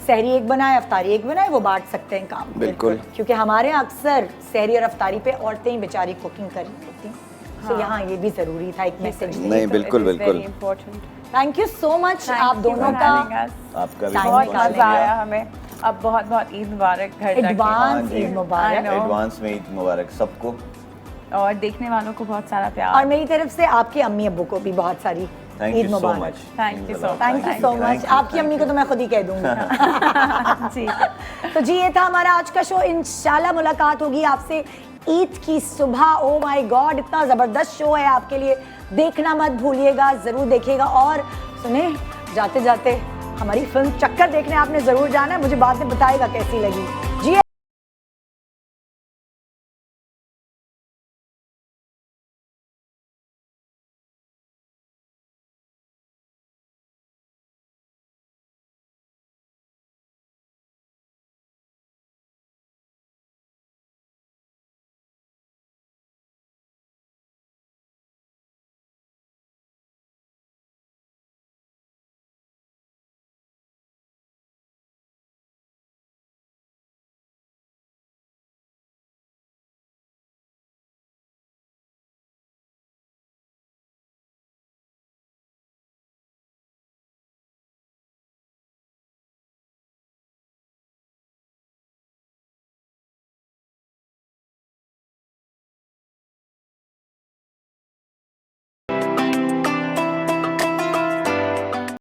सहरी एक बनाए, अफ्तारी एक बनाए, वो बांट सकते हैं काम। बिल्कुल, क्योंकि हमारे यहाँ अक्सर सहरी और अफ्तारी पे औरतें ही बेचारी कुकिंग कर रही होती हैं, तो यहाँ ये भी जरूरी था एक मैसेज। नहीं, बिल्कुल बिल्कुल। थैंक यू सो मच आप दोनों का, आपका भी बहुत मजा आया हमें। अब बहुत बहुत ईद मुबारक, घर एडवांस ईद मुबारक, एडवांस में ईद मुबारक सबको, और देखने वालों को बहुत सारा प्यार, और मेरी तरफ से आपके अम्मी अब्बू को भी बहुत सारी ईद मुबारक। Thank you so much. आपकी अम्मी को तो मैं खुद ही कह दूंगी जी। तो जी, ये था हमारा आज का शो। इंशाल्लाह मुलाकात होगी आपसे ईद की सुबह। ओ माय गॉड, इतना ज़बरदस्त शो है आपके लिए, देखना मत भूलिएगा, ज़रूर देखिएगा। और सुने, जाते जाते हमारी फिल्म चक्कर देखने आपने ज़रूर जाना है, मुझे बाद में बताएगा कैसी लगी।